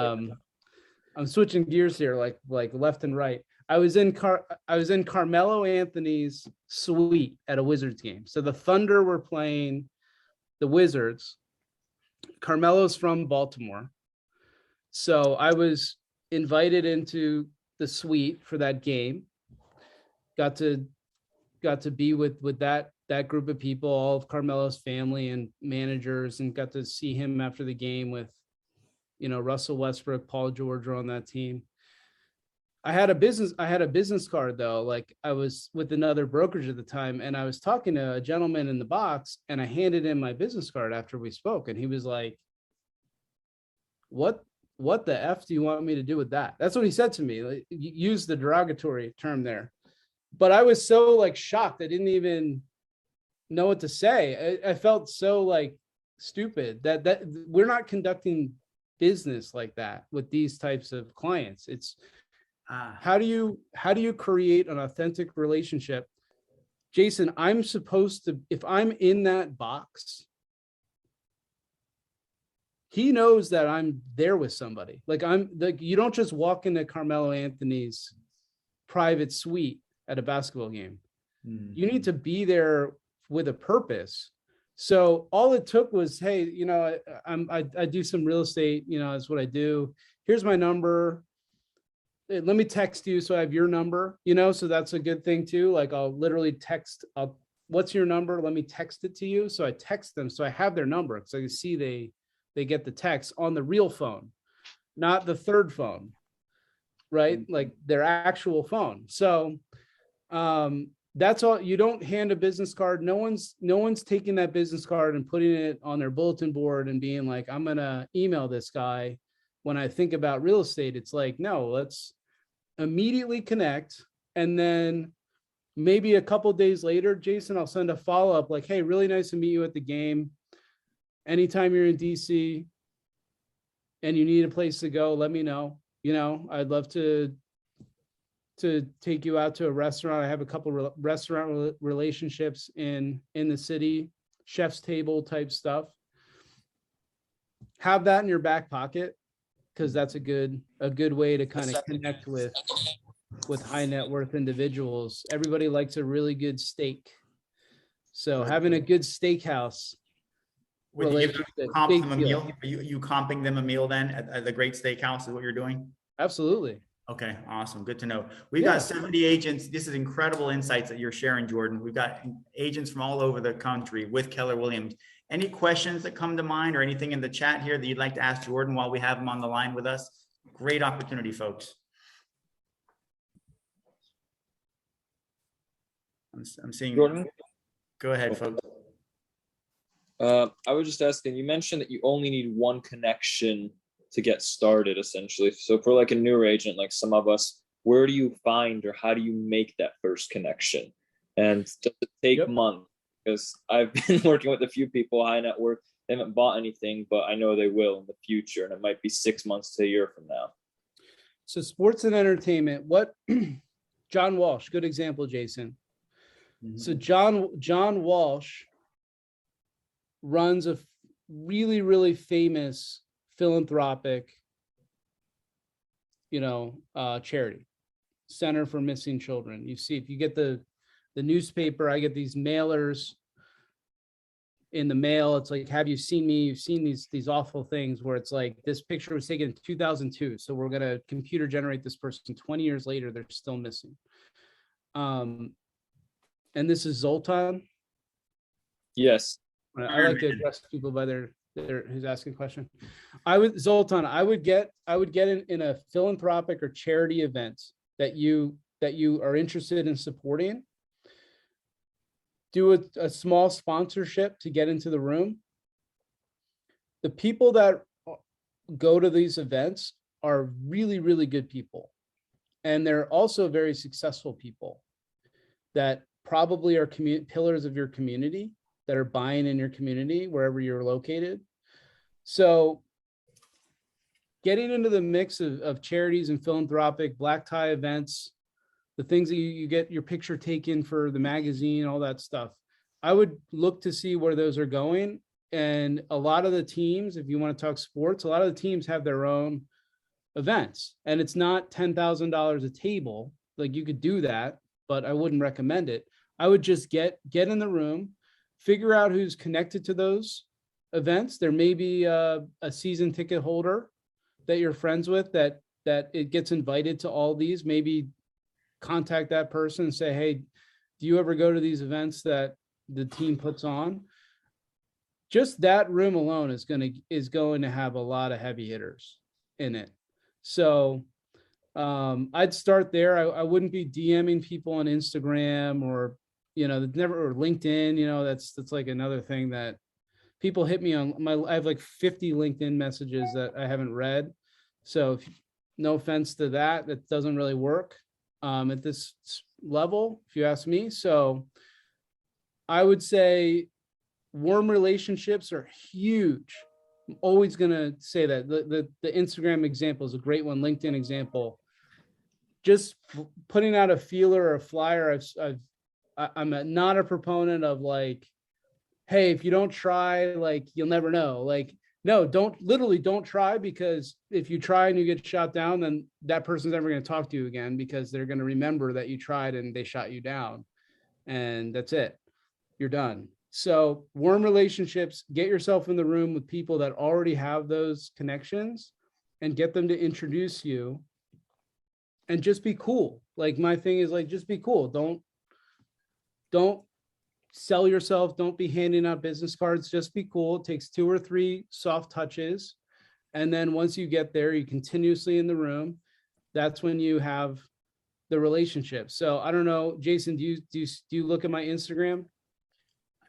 switching gears here, like left and right. I was in Carmelo Anthony's suite at a Wizards game. So the Thunder were playing the Wizards. Carmelo's from Baltimore. So I was invited into the suite for that game. Got to be with that group of people, all of Carmelo's family and managers, and got to see him after the game with, Russell Westbrook, Paul George were on that team. I had a business card though. Like I was with another brokerage at the time, and I was talking to a gentleman in the box, and I handed him my business card after we spoke, and he was like, what the F do you want me to do with that? That's what he said to me. Like, use the derogatory term there. But I was so like shocked. I didn't even know what to say. I felt so like stupid that we're not conducting business like that with these types of clients. It's how do you create an authentic relationship? Jason, I'm supposed to, if I'm in that box, he knows that I'm there with somebody. Like you don't just walk into Carmelo Anthony's private suite at a basketball game. You need to be there with a purpose. So all it took was, hey, I do some real estate, that's what I do. Here's my number. Let me text you so I have your number, so that's a good thing too. Like I'll literally text, what's your number? Let me text it to you. So I text them. So I have their number because I can see they get the text on the real phone, not the third phone, right? Like their actual phone. So that's all. You don't hand a business card. No one's taking that business card and putting it on their bulletin board and being like, I'm going to email this guy. When I think about real estate, it's like, no, let's immediately connect. And then maybe a couple of days later, Jason, I'll send a follow-up like, hey, really nice to meet you at the game. Anytime you're in DC and you need a place to go, let me know. I'd love to take you out to a restaurant. I have a couple restaurant relationships in the city, chef's table type stuff. Have that in your back pocket, because that's a good way to kind of connect with high net worth individuals. Everybody likes a really good steak. So having a good steakhouse relationship. Comp them a meal? Are you comping them a meal then at the Great Steakhouse is what you're doing? Absolutely. Okay, awesome. Good to know. We've got 70 agents. This is incredible insights that you're sharing, Jordan. We've got agents from all over the country with Keller Williams. Any questions that come to mind or anything in the chat here that you'd like to ask Jordan while we have him on the line with us? Great opportunity, folks. I'm seeing Jordan. Go ahead, folks. I was just asking, you mentioned that you only need one connection to get started, essentially. So for like a newer agent, like some of us, where do you find or how do you make that first connection? And does it take months? Because I've been working with a few people, high net worth, they haven't bought anything, but I know they will in the future. And it might be 6 months to a year from now. So sports and entertainment, John Walsh, good example, Jason. Mm-hmm. So John Walsh runs a really, really famous philanthropic, charity, Center for Missing Children. You see, if you get the newspaper, I get these mailers in the mail. It's like, have you seen me? You've seen these awful things where it's like, this picture was taken in 2002. So we're going to computer generate this person. 20 years later, they're still missing. and this is Zoltan. Yes. I like to address people by their who's asking a question. Zoltan, I would get in a philanthropic or charity event that you are interested in supporting. Do a small sponsorship to get into the room. The people that go to these events are really, really good people. And they're also very successful people that probably are pillars of your community, that are buying in your community, wherever you're located. So getting into the mix of charities and philanthropic black tie events, the things that you get your picture taken for the magazine, all that stuff, I would look to see where those are going. And a lot of the teams, if you want to talk sports, a lot of the teams have their own events, and it's not $10,000 a table. Like, you could do that, but I wouldn't recommend it. I would just get in the room, figure out who's connected to those events. There may be a season ticket holder that you're friends with that it gets invited to all these. Maybe contact that person and say, hey, do you ever go to these events that the team puts on? Just that room alone is going to have a lot of heavy hitters in it. So I'd start there. I wouldn't be DMing people on Instagram or or LinkedIn. That's like another thing that people hit me on. I have like 50 LinkedIn messages that I haven't read. So no offense to that doesn't really work at this level, if you ask me. So I would say warm relationships are huge. I'm always going to say that. The Instagram example is a great one. LinkedIn example. Just putting out a feeler or a flyer. I'm not a proponent of like, hey, if you don't try, like, you'll never know. Like, no, don't try, because if you try and you get shot down, then that person's never going to talk to you again, because they're going to remember that you tried and they shot you down, and that's it. You're done. So warm relationships, get yourself in the room with people that already have those connections and get them to introduce you, and just be cool. Like, my thing is, like, just be cool. Don't sell yourself. Don't be handing out business cards. Just be cool. It takes 2 or 3 soft touches. And then once you get there, you're continuously in the room. That's when you have the relationship. So I don't know, Jason, do you look at my Instagram?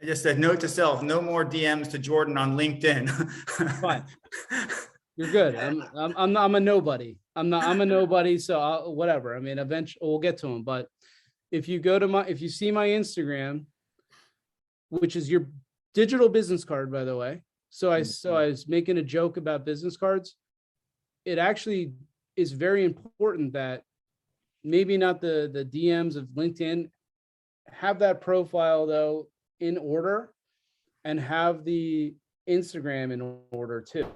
I just said, note to self, no more DMs to Jordan on LinkedIn. Fine. You're good. I'm a nobody. I'm a nobody. So whatever. I mean, eventually we'll get to them. But if you see my Instagram, which is your digital business card, by the way. So I was making a joke about business cards. It actually is very important that maybe not the DMs of LinkedIn, have that profile though in order, and have the Instagram in order too,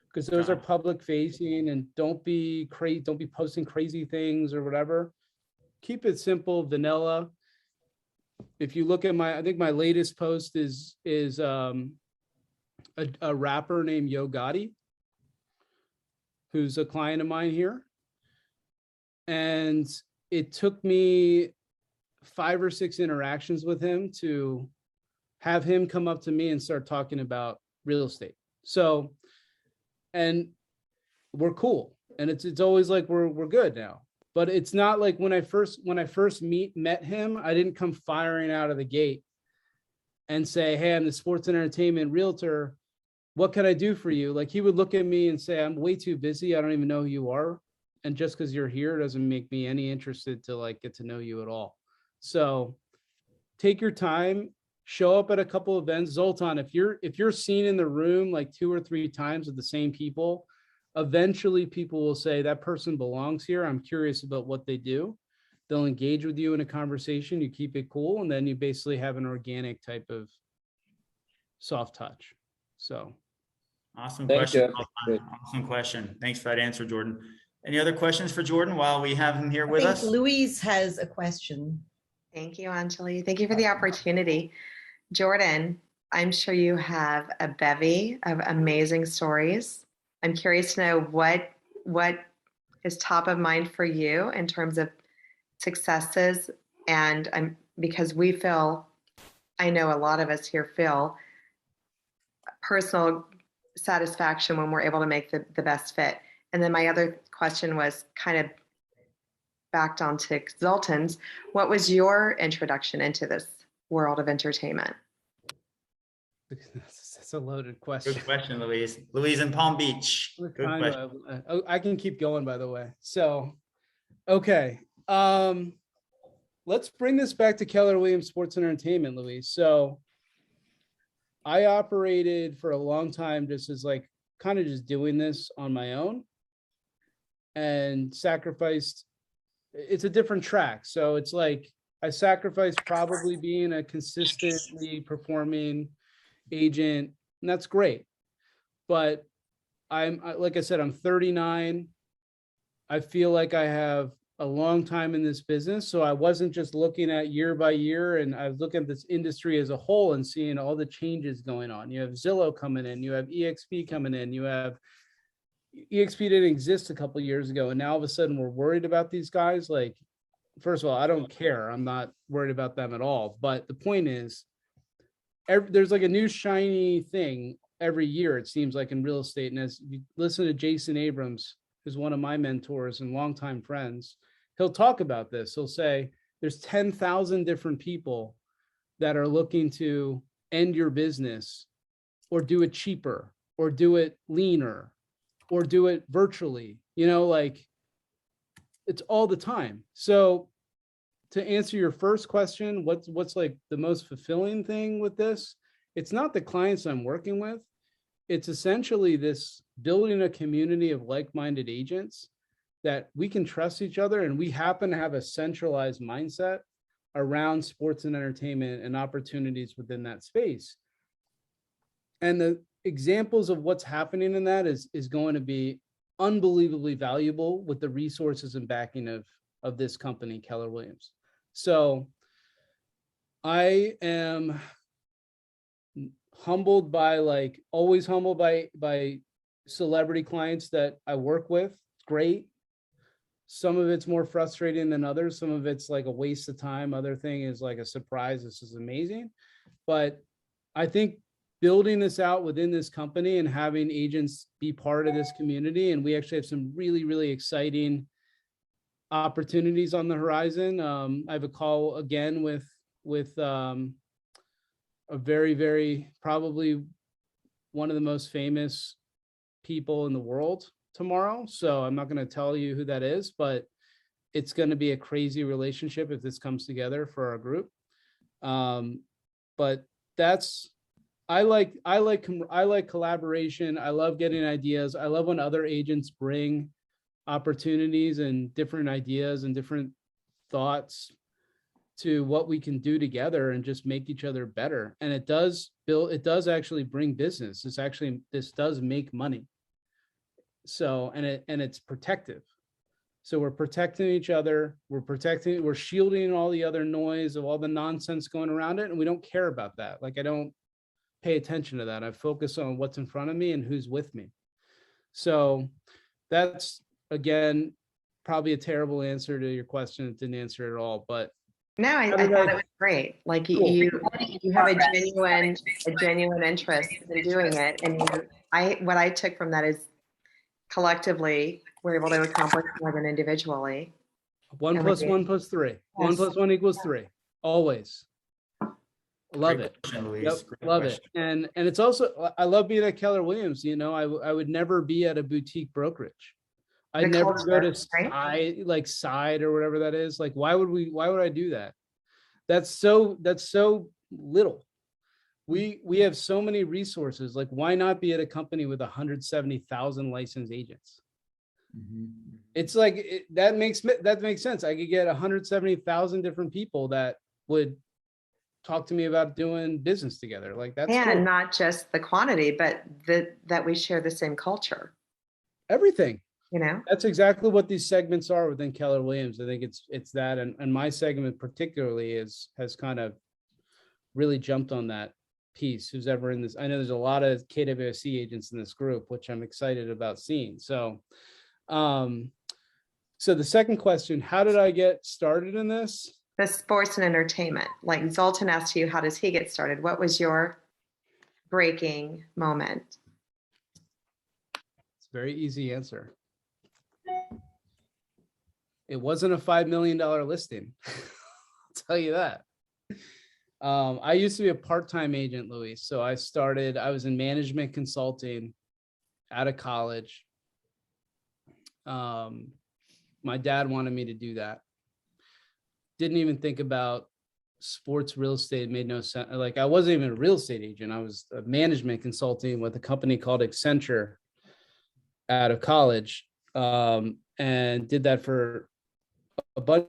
because those are public facing, and don't be posting crazy things or whatever. Keep it simple, vanilla. If you look at I think my latest post is a rapper named Yo Gotti, who's a client of mine here. And it took me 5 or 6 interactions with him to have him come up to me and start talking about real estate. So, and we're cool. And it's always like, we're good now. But it's not like when I first met him, I didn't come firing out of the gate and say, hey, I'm the sports and entertainment realtor. What can I do for you? Like, he would look at me and say, I'm way too busy. I don't even know who you are. And just because you're here doesn't make me any interested to like get to know you at all. So take your time, show up at a couple events. Zoltan, if you're seen in the room like 2 or 3 times with the same people, eventually people will say that person belongs here. I'm curious about what they do. They'll engage with you in a conversation. You keep it cool. And then you basically have an organic type of soft touch. So. Awesome Thank question. you. Awesome question. Thanks for that answer, Jordan. Any other questions for Jordan while we have him here with us? Louise has a question. Thank you, Anjali. Thank you for the opportunity. Jordan, I'm sure you have a bevy of amazing stories. I'm curious to know what is top of mind for you in terms of successes, and I'm because we feel, I know a lot of us here feel personal satisfaction when we're able to make the best fit. And then my other question was kind of backed onto Zoltan's. What was your introduction into this world of entertainment? That's a loaded question. Good question, Louise. Louise in Palm Beach. Good question. I can keep going, by the way. So, okay. Let's bring this back to Keller Williams Sports and Entertainment, Louise. So I operated for a long time just as like kind of just doing this on my own and sacrificed. It's a different track. So it's like I sacrificed probably being a consistently performing agent, and that's great. But like I said, I'm 39. I feel like I have a long time in this business. So I wasn't just looking at year by year, and I was looking at this industry as a whole and seeing all the changes going on. You have Zillow coming in, you have EXP coming in, you have EXP didn't exist a couple of years ago, and now all of a sudden we're worried about these guys. Like, first of all, I don't care. I'm not worried about them at all. But the point is, there's like a new shiny thing every year, it seems like, in real estate. And as you listen to Jason Abrams, who's one of my mentors and longtime friends, he'll talk about this. He'll say there's 10,000 different people that are looking to end your business or do it cheaper or do it leaner or do it virtually, like it's all the time. So to answer your first question, what's like the most fulfilling thing with this? It's not the clients I'm working with. It's essentially this building a community of like-minded agents that we can trust each other, and we happen to have a centralized mindset around sports and entertainment and opportunities within that space. And the examples of what's happening in that is going to be unbelievably valuable with the resources and backing of this company, Keller Williams. So I am humbled by, always humbled by celebrity clients that I work with. It's great. Some of it's more frustrating than others. Some of it's like a waste of time. Other thing is like a surprise. This is amazing. But I think building this out within this company and having agents be part of this community, and we actually have some really, really exciting opportunities on the horizon. I have a call again with a very, very, probably one of the most famous people in the world tomorrow. So I'm not going to tell you who that is, but it's going to be a crazy relationship if this comes together for our group. But I like collaboration. I love getting ideas. I love when other agents bring opportunities and different ideas and different thoughts to what we can do together and just make each other better. And it does actually bring business. This does make money. So, and it's protective. So we're protecting each other. We're shielding all the other noise of all the nonsense going around it. And we don't care about that. Like, I don't pay attention to that. I focus on what's in front of me and who's with me. So that's, again, probably a terrible answer to your question. It didn't answer it at all, but no, I thought it was great. Like, cool. you have a genuine interest in doing it. And what I took from that is collectively we're able to accomplish more than individually. 1 + 1 + 3. Yes. 1 + 1 = 3. Always. Love it. Yep, love it. And it's also, I love being at Keller Williams. I would never be at a boutique brokerage. I'd never go to Side or whatever that is. Like, why would I do that? That's so little. We have so many resources. Like, why not be at a company with 170,000 licensed agents? Mm-hmm. It's like, that makes sense. I could get 170,000 different people that would talk to me about doing business together. Like, that's cool. Not just the quantity, but that we share the same culture. Everything. That's exactly what these segments are within Keller Williams. I think it's that, and my segment particularly has kind of really jumped on that piece. Who's ever in this? I know there's a lot of KWSC agents in this group, which I'm excited about seeing. So, so the second question: how did I get started in this? The sports and entertainment. Like Zoltan asked you, how does he get started? What was your breaking moment? It's a very easy answer. It wasn't a $5 million listing. I'll tell you that. I used to be a part-time agent, Louis. So I was in management consulting out of college. My dad wanted me to do that. Didn't even think about sports real estate. It made no sense. Like I wasn't even a real estate agent. I was a management consulting with a company called Accenture out of college, and did that for a bunch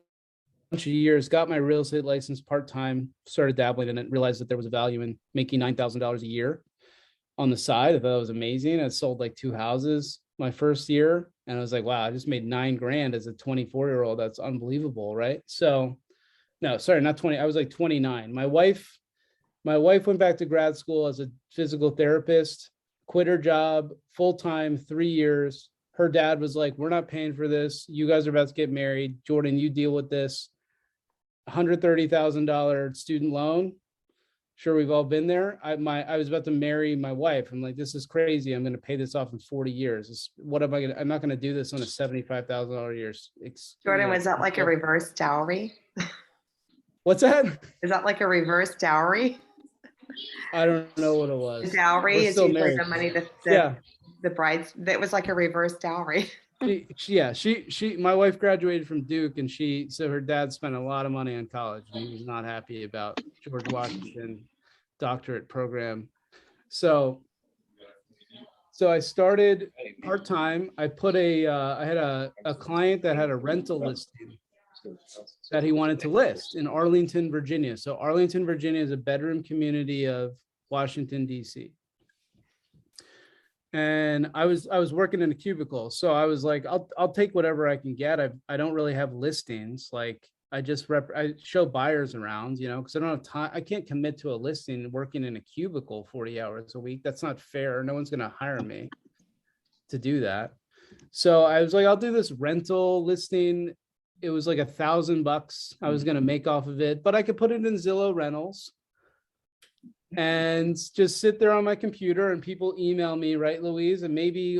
of years, got my real estate license part-time, started dabbling in it, realized that there was a value in making $9,000 a year on the side. I thought it was amazing. I sold like 2 houses my first year. And I was like, wow, I just made $9,000 as a 24-year-old. That's unbelievable. Right. So no, sorry, not 20. I was like 29. My wife went back to grad school as a physical therapist, quit her job full-time, 3 years. Her dad was like, we're not paying for this. You guys are about to get married. Jordan, you deal with this. $130,000 student loan. Sure, we've all been there. I was about to marry my wife. I'm like, this is crazy. I'm going to pay this off in 40 years. What am I going to, I'm not going to do this on a $75,000 a year. Jordan, was that like a reverse dowry? What's that? Is that like a reverse dowry? I don't know what it was. The dowry is usually the money that the brides, that was like a reverse dowry. My wife graduated from Duke, and so her dad spent a lot of money on college, and he was not happy about George Washington doctorate program. So I started part-time. I had a client that had a rental listing that he wanted to list in Arlington, Virginia. So Arlington, Virginia is a bedroom community of Washington, D.C. And I was working in a cubicle. So I was like, I'll take whatever I can get. I don't really have listings. Like I show buyers around, because I don't have time. I can't commit to a listing working in a cubicle 40 hours a week. That's not fair. No one's going to hire me to do that. So I was like, I'll do this rental listing. It was like $1,000 I was going to make off of it, but I could put it in Zillow Rentals and just sit there on my computer, and people email me, right, Louise? And maybe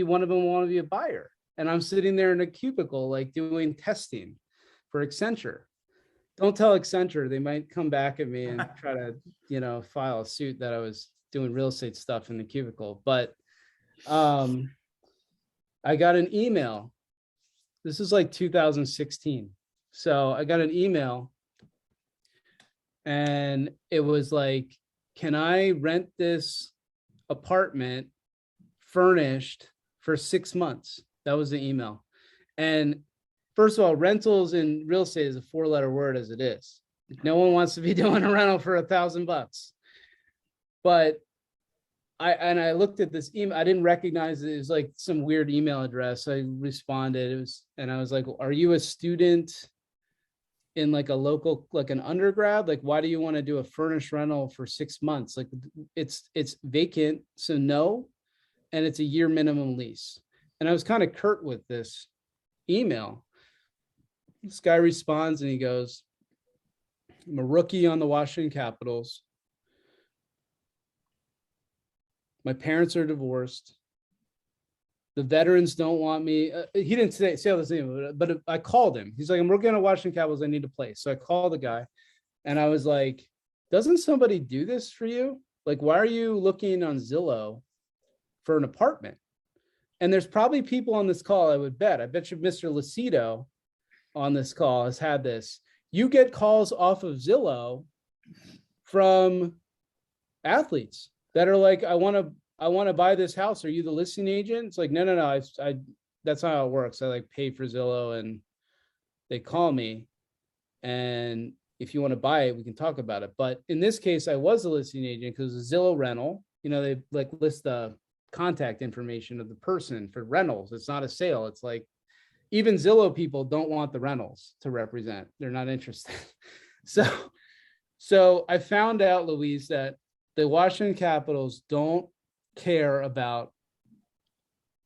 one of them will want to be a buyer. And I'm sitting there in a cubicle, like doing testing for Accenture. Don't tell Accenture, they might come back at me and try to, file a suit that I was doing real estate stuff in the cubicle. But I got an email. This is like 2016. So I got an email, and it was like, can I rent this apartment furnished for 6 months? That was the email. And first of all, rentals in real estate is a 4-letter word as it is. No one wants to be doing a rental for $1,000. But I looked at this email. I didn't recognize it. It was like some weird email address. I responded. And I was like, are you a student in like a local, like an undergrad? Like, why do you want to do a furnished rental for 6 months? Like it's vacant. So no. And it's a year minimum lease. And I was kind of curt with this email. This guy responds and he goes, I'm a rookie on the Washington Capitals. My parents are divorced. The veterans don't want me. He didn't say all this name, but I called him. He's like, I'm working on Washington Capitals. I need a place. So I called the guy, and I was like, doesn't somebody do this for you? Like, why are you looking on Zillow for an apartment? And there's probably people on this call, I bet you Mr. Lucido on this call has had this. You get calls off of Zillow from athletes that are like, I want to buy this house. Are you the listing agent? It's like, no. I that's not how it works. I like pay for Zillow, and they call me. And if you want to buy it, we can talk about it. But in this case, I was a listing agent because it's a Zillow rental. They like list the contact information of the person for rentals. It's not a sale. It's like, even Zillow people don't want the rentals to represent. They're not interested. So I found out, Louise, that the Washington Capitals don't care about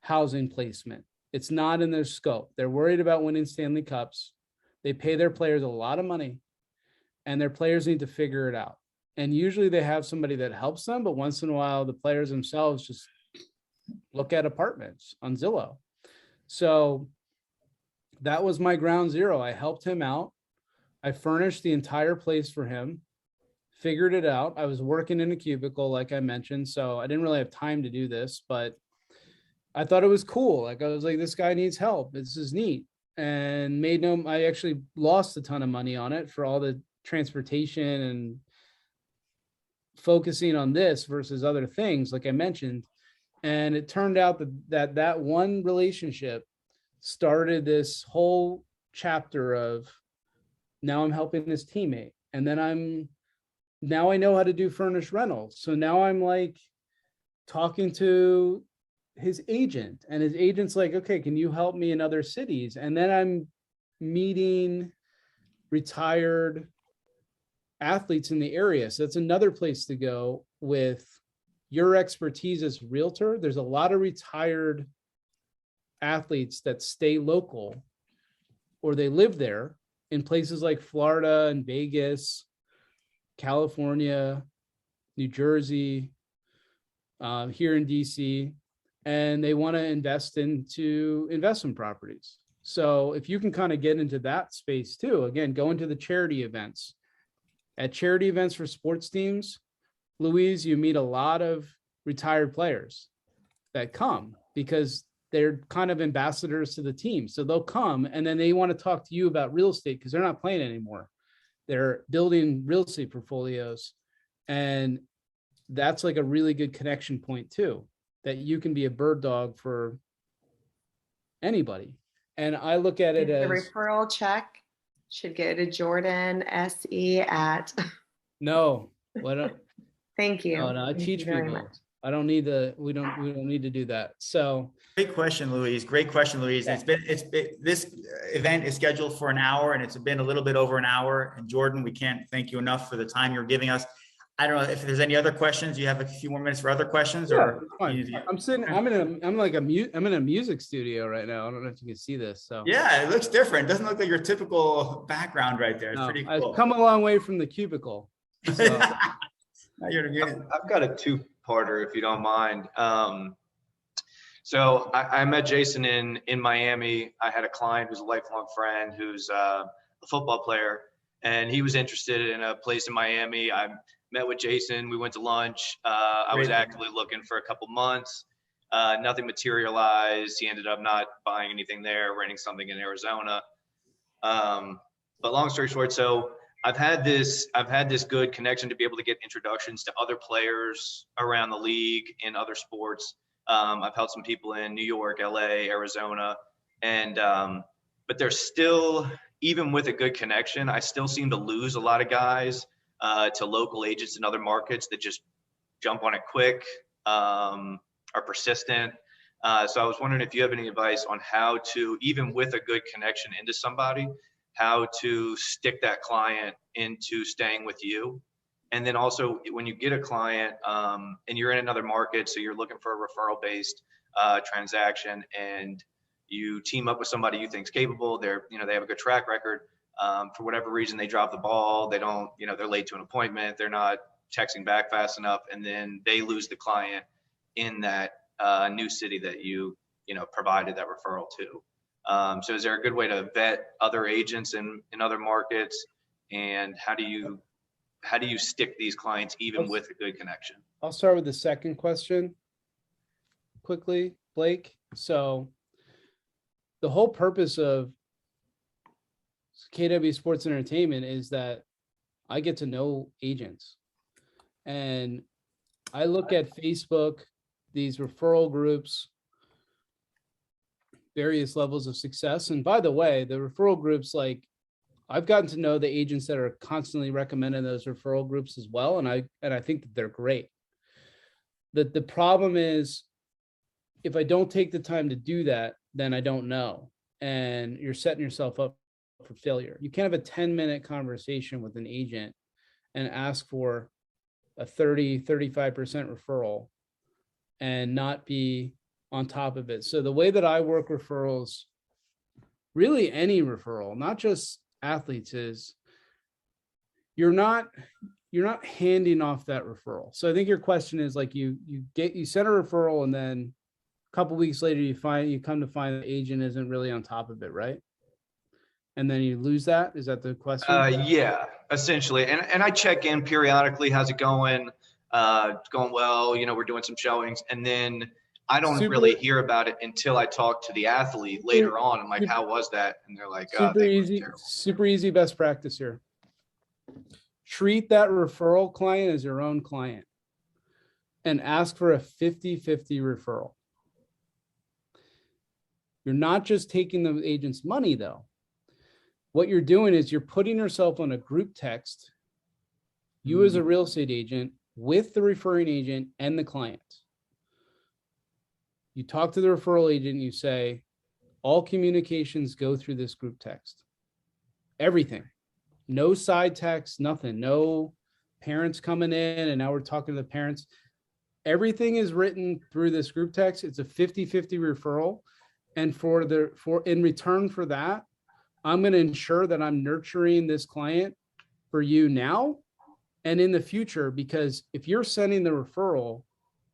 housing placement. It's not in their scope. They're worried about winning Stanley Cups. They pay their players a lot of money, and their players need to figure it out. And usually they have somebody that helps them, but once in a while, the players themselves just look at apartments on Zillow. So that was my ground zero. I helped him out. I furnished the entire place for him, figured it out. I was working in a cubicle, like I mentioned, so I didn't really have time to do this, but I thought it was cool. Like, I was like, this guy needs help. This is neat. And I actually lost a ton of money on it for all the transportation and focusing on this versus other things, like I mentioned. And it turned out that one relationship started this whole chapter of, now I'm helping this teammate. And then now I know how to do furnished rentals. So now I'm like talking to his agent, and his agent's like, okay, can you help me in other cities? And then I'm meeting retired athletes in the area. So that's another place to go with your expertise as realtor. There's a lot of retired athletes that stay local, or they live there in places like Florida and Vegas, California, New Jersey, here in DC, and they want to invest into investment properties. So if you can kind of get into that space too, again, go into the charity events. At charity events for sports teams, Louise, you meet a lot of retired players that come because they're kind of ambassadors to the team. So they'll come and then they want to talk to you about real estate because they're not playing anymore. They're building real estate portfolios. And that's like a really good connection point too, that you can be a bird dog for anybody. And I look at it as the referral check should go to Jordan SE at. No, what? Thank you. No, I Thank you teach very people. much. I don't need we don't need to do that. So Great question, Louise. Great question, Louise. Yeah. This event is scheduled for an hour, and it's been a little bit over an hour. And Jordan, we can't thank you enough for the time you're giving us. I don't know if there's any other questions. You have a few more minutes for other questions, or fine. I'm in a music studio right now. I don't know if you can see this. So yeah, it looks different. It doesn't look like your typical background right there. It's no, pretty cool. I've come a long way from the cubicle. So. I've got a two-parter, if you don't mind. So I met Jason in Miami. I had a client who's a lifelong friend who's a football player, and he was interested in a place in Miami. I met with Jason. We went to lunch. I was actively looking for a couple months. Nothing materialized. He ended up not buying anything there, renting something in Arizona. But long story short, so I've had this good connection to be able to get introductions to other players around the league in other sports. I've helped some people in New York, LA, Arizona, and but there's still, even with a good connection, I still seem to lose a lot of guys to local agents in other markets that just jump on it quick, are persistent. So I was wondering if you have any advice on how to, even with a good connection into somebody, how to stick that client into staying with you. And then also when you get a client and you're in another market, so you're looking for a referral based transaction, and you team up with somebody you think's capable, they have a good track record. For whatever reason, they drop the ball. They don't, they're late to an appointment. They're not texting back fast enough. And then they lose the client in that new city that you provided that referral to. So is there a good way to vet other agents in other markets? And how do you stick these clients even with a good connection? I'll start with the second question quickly, Blake. So the whole purpose of KW Sports Entertainment is that I get to know agents, and I look at Facebook, these referral groups, various levels of success. And by the way, the referral groups, like, I've gotten to know the agents that are constantly recommending those referral groups as well. And I think that they're great. The problem is, if I don't take the time to do that, then I don't know. And you're setting yourself up for failure. You can't have a 10-minute conversation with an agent and ask for a 35% referral and not be on top of it. So the way that I work referrals, really any referral, not just athletes is you're not handing off that referral. So I think your question is like you send a referral and then a couple weeks later you come to find the agent isn't really on top of it, right? And then you lose that. Is that the question? Yeah, essentially. And I check in periodically. How's it going? It's going well. You know, we're doing some showings, and then I don't really hear about it until I talk to the athlete later on. I'm like, how was that? And they're like, super easy best practice here. Treat that referral client as your own client and ask for a 50-50 referral. You're not just taking the agent's money though. What you're doing is you're putting yourself on a group text, you as a real estate agent with the referring agent and the client. You talk to the referral agent, you say, all communications go through this group text. Everything. No side text, nothing. No parents coming in and now we're talking to the parents. Everything is written through this group text. It's a 50-50 referral. And in return for that, I'm going to ensure that I'm nurturing this client for you now and in the future, because if you're sending the referral,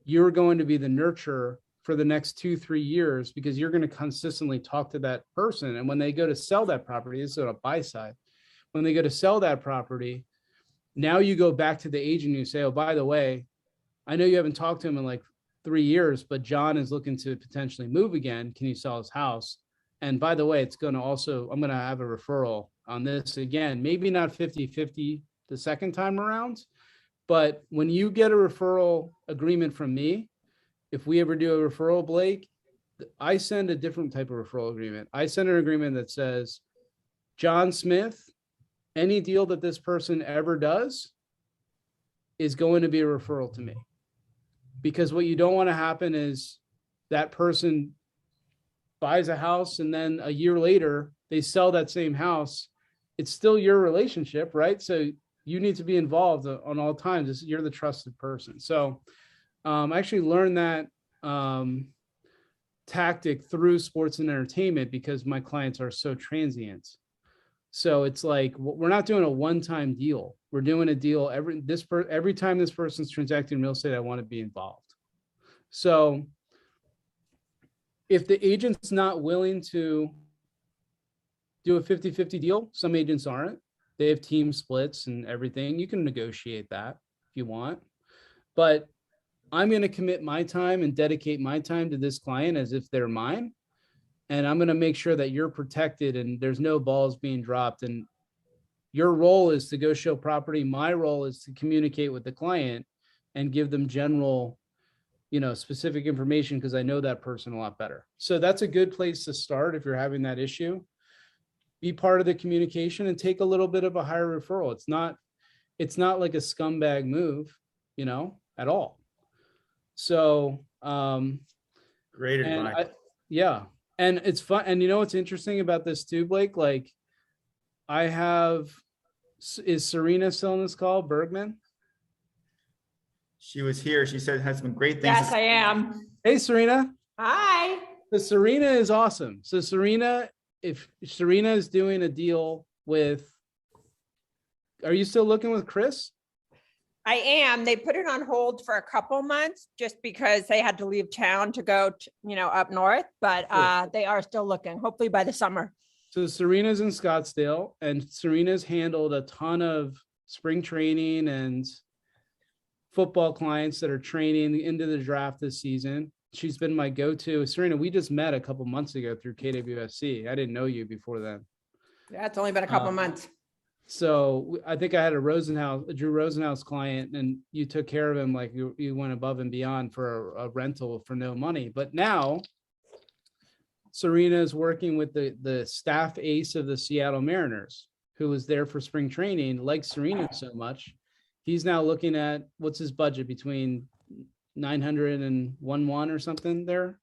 you're going to be the nurturer for the next 2-3 years, because you're going to consistently talk to that person. And when they go to sell that property, this is on a buy side. When they go to sell that property, now you go back to the agent and you say, oh, by the way, I know you haven't talked to him in like 3 years, but John is looking to potentially move again. Can you sell his house? And by the way, I'm going to have a referral on this again, maybe not 50-50 the second time around, but when you get a referral agreement from me, if we ever do a referral, Blake, I send a different type of referral agreement. I send an agreement that says, John Smith, any deal that this person ever does is going to be a referral to me. Because what you don't want to happen is that person buys a house and then a year later they sell that same house. It's still your relationship, right? So you need to be involved on all times. You're the trusted person. So I actually learned that tactic through sports and entertainment because my clients are so transient. So it's like, we're not doing a one-time deal. We're doing a deal every time this person's transacting real estate, I want to be involved. So if the agent's not willing to do a 50-50 deal, some agents aren't. They have team splits and everything. You can negotiate that if you want. But I'm going to commit my time and dedicate my time to this client as if they're mine. And I'm going to make sure that you're protected and there's no balls being dropped. And your role is to go show property. My role is to communicate with the client and give them general, specific information because I know that person a lot better. So that's a good place to start if you're having that issue. Be part of the communication and take a little bit of a higher referral. It's not like a scumbag move, at all. So great advice. Yeah. And it's fun. And what's interesting about this too, Blake? Like is Serena still on this call? Bergman? She was here. She said has some great things. Yes, I am. Hey, Serena. Hi. So Serena is awesome. So Serena, if Serena is doing a deal with, are you still looking with Chris? I am. They put it on hold for a couple months just because they had to leave town to go, up north, but they are still looking, hopefully by the summer. So Serena's in Scottsdale and Serena's handled a ton of spring training and football clients that are training into the draft this season. She's been my go-to. Serena, we just met a couple months ago through KWSC. I didn't know you before then. Yeah, it's only been a couple months. So I think I had a Drew Rosenhaus client, and you took care of him like you went above and beyond for a rental for no money. But now Serena is working with the staff ace of the Seattle Mariners, who was there for spring training, likes Serena so much. He's now looking at what's his budget between 900 and 1.1 or something there.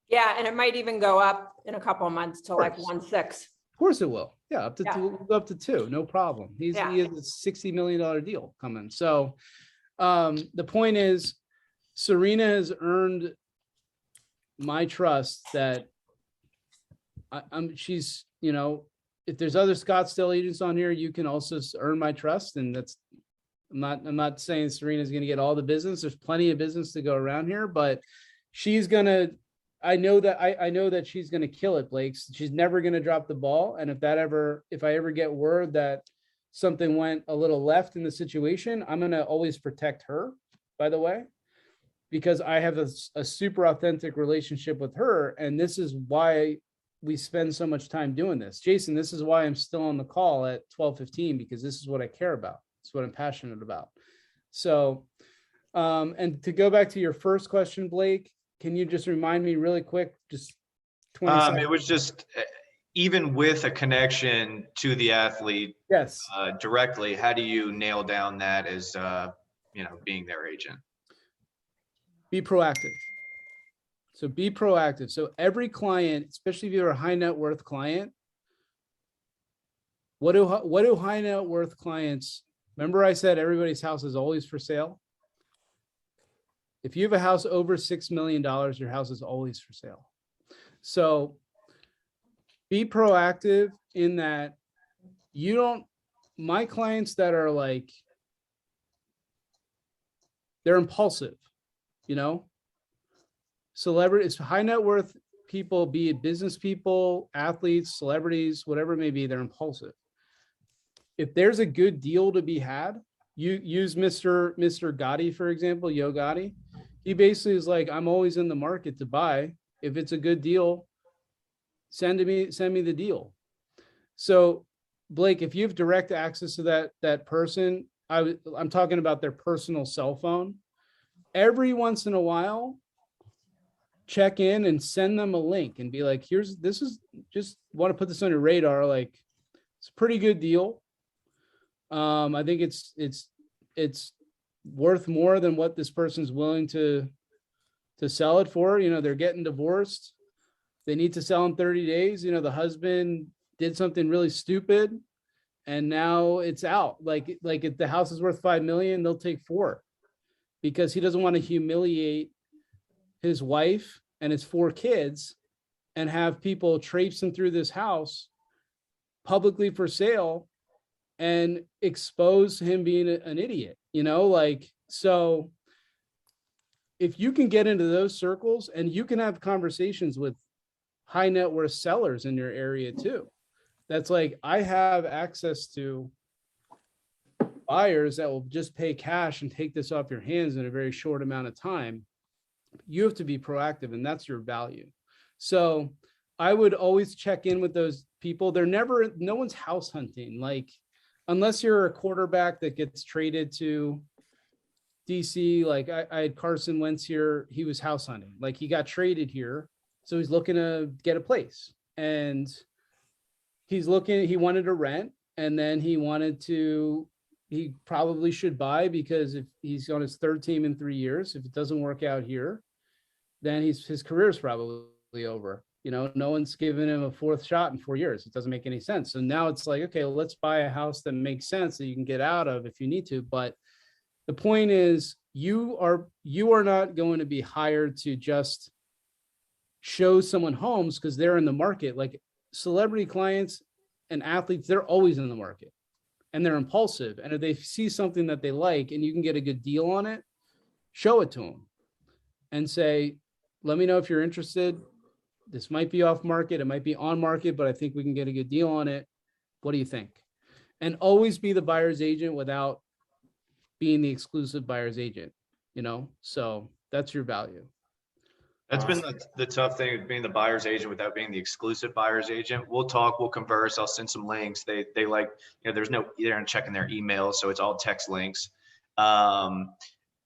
Yeah, and it might even go up in a couple of months to like 1.6. Of course it will. Yeah, up to 2, no problem. He has a $60 million deal coming. So the point is, Serena has earned my trust that she's, if there's other Scottsdale agents on here, you can also earn my trust. And that's, I'm not saying Serena's going to get all the business. There's plenty of business to go around here, but she's going to, I know that she's going to kill it, Blake. She's never going to drop the ball. And if I ever get word that something went a little left in the situation, I'm going to always protect her, by the way, because I have a super authentic relationship with her. And this is why we spend so much time doing this. Jason, this is why I'm still on the call at 12:15, because this is what I care about. It's what I'm passionate about. So, and to go back to your first question, Blake, can you just remind me really quick, just 20 seconds? It was just, even with a connection to the athlete, yes, directly, how do you nail down that as, being their agent? Be proactive. So be proactive. So every client, especially if you're a high net worth client, what do high net worth clients, remember I said everybody's house is always for sale? If you have a house over $6 million, your house is always for sale. So be proactive in that my clients that are like, they're impulsive, celebrities, high net worth people, be it business people, athletes, celebrities, whatever it may be, they're impulsive. If there's a good deal to be had, you use Mr. Gotti, for example, Yo Gotti. He basically is like, I'm always in the market to buy. If it's a good deal, send me the deal. So Blake, if you have direct access to that person, I'm talking about their personal cell phone. Every once in a while, check in and send them a link and be like, just want to put this on your radar. Like, it's a pretty good deal. I think it's worth more than what this person's willing to sell it for. They're getting divorced. They need to sell in 30 days. The husband did something really stupid and now it's out. Like if the house is worth 5 million, they'll take 4 because he doesn't want to humiliate his wife and his 4 kids and have people traipsing through this house publicly for sale and expose him being an idiot, so if you can get into those circles and you can have conversations with high net worth sellers in your area too, that's like, I have access to buyers that will just pay cash and take this off your hands in a very short amount of time. You have to be proactive, and that's your value. So I would always check in with those people. No one's house hunting. Like, unless you're a quarterback that gets traded to DC, like I had Carson Wentz here, he was house hunting. Like, he got traded here, so he's looking to get a place. And he wanted to rent, and then he probably should buy, because if he's on his 3rd team in 3 years, if it doesn't work out here, then his career is probably over. No one's given him a 4th shot in 4 years. It doesn't make any sense. So now it's like, okay, well, let's buy a house that makes sense that you can get out of if you need to. But the point is, you are not going to be hired to just show someone homes because they're in the market. Like, celebrity clients and athletes, they're always in the market. And they're impulsive. And if they see something that they like and you can get a good deal on it, show it to them and say, let me know if you're interested. This might be off market. It might be on market, but I think we can get a good deal on it. What do you think? And always be the buyer's agent without being the exclusive buyer's agent, so that's your value. That's been the tough thing of being the buyer's agent without being the exclusive buyer's agent. We'll talk, we'll converse. I'll send some links. They like, there's no, they're checking their email. So it's all text links. And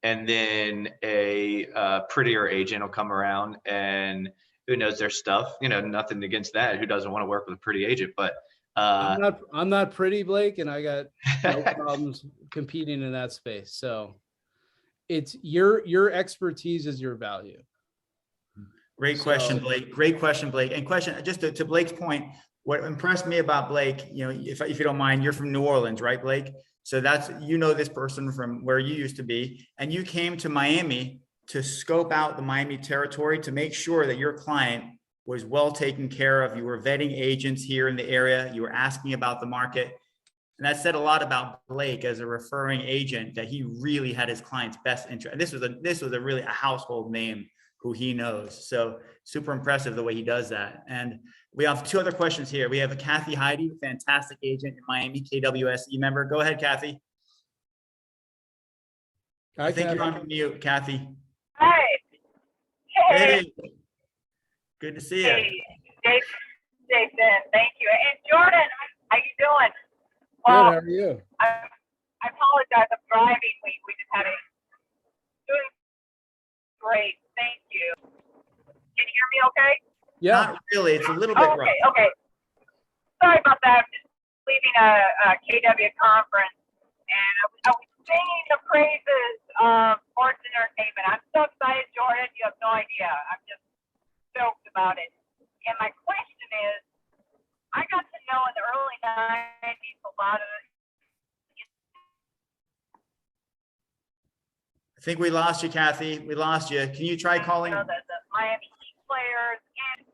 then a prettier agent will come around and who knows their stuff, nothing against that. Who doesn't want to work with a pretty agent, but I'm not pretty, Blake, and I got no problems competing in that space. So it's your expertise is your value. Great question, Blake. Great question, Blake. And question, just to Blake's point, what impressed me about Blake, if you don't mind, you're from New Orleans, right, Blake? So that's, this person from where you used to be, and you came to Miami to scope out the Miami territory to make sure that your client was well taken care of. You were vetting agents here in the area. You were asking about the market. And that said a lot about Blake as a referring agent, that he really had his client's best interest. And this was a really a household name who he knows. So super impressive the way he does that. And we have two other questions here. We have a Kathy Heidi, fantastic agent in Miami, KWSE member. Go ahead, Kathy. Hi, I think Kathy. you're on mute, Kathy. Hi. Hey. Good to see you. Hey, Jason, thank you. And Jordan, how you doing? Good, Well, how are you? I apologize. I'm driving. We just had a doing great. Thank you. Can you hear me okay? Yeah. Not really. It's a little bit rough. Okay. Sorry about that. I'm just leaving a KW conference, and I was singing the praises of sports entertainment. I'm so excited, Jordan. You have no idea. I'm just stoked about it. And my question is, I got to know in the early 90s a lot of I think we lost you, Kathy. We lost you. Can you try calling? the Miami Heat players and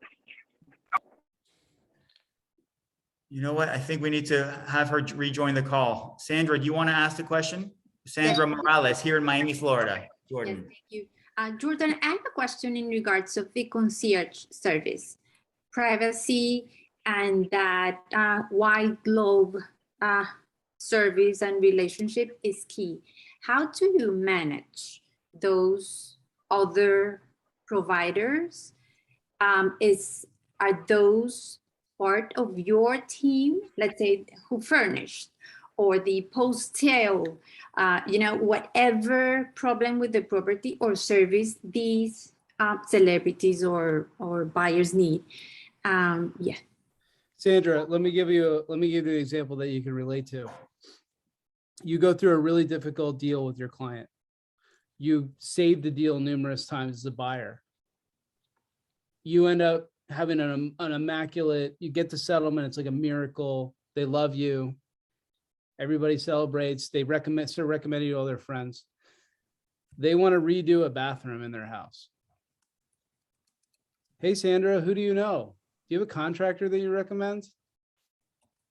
You know what? I think we need to have her rejoin the call. Sandra, do you want to ask the question? Sandra Morales here in Miami, Florida. Jordan. Yes, thank you. Jordan, I have a question in regards of the concierge service, privacy, and that white glove service and relationship is key. How do you manage those other providers? Are those part of your team, let's say, who furnished, or the post-sale, whatever problem with the property or service these celebrities or buyers need? Yeah. Sandra, let me give you an example that you can relate to. You go through a really difficult deal with your client. You save the deal numerous times as a buyer. You end up having an immaculate, you get the settlement, it's like a miracle. They love you. Everybody celebrates. They start recommending you to all their friends. They want to redo a bathroom in their house. Hey, Sandra, who do you know? Do you have a contractor that you recommend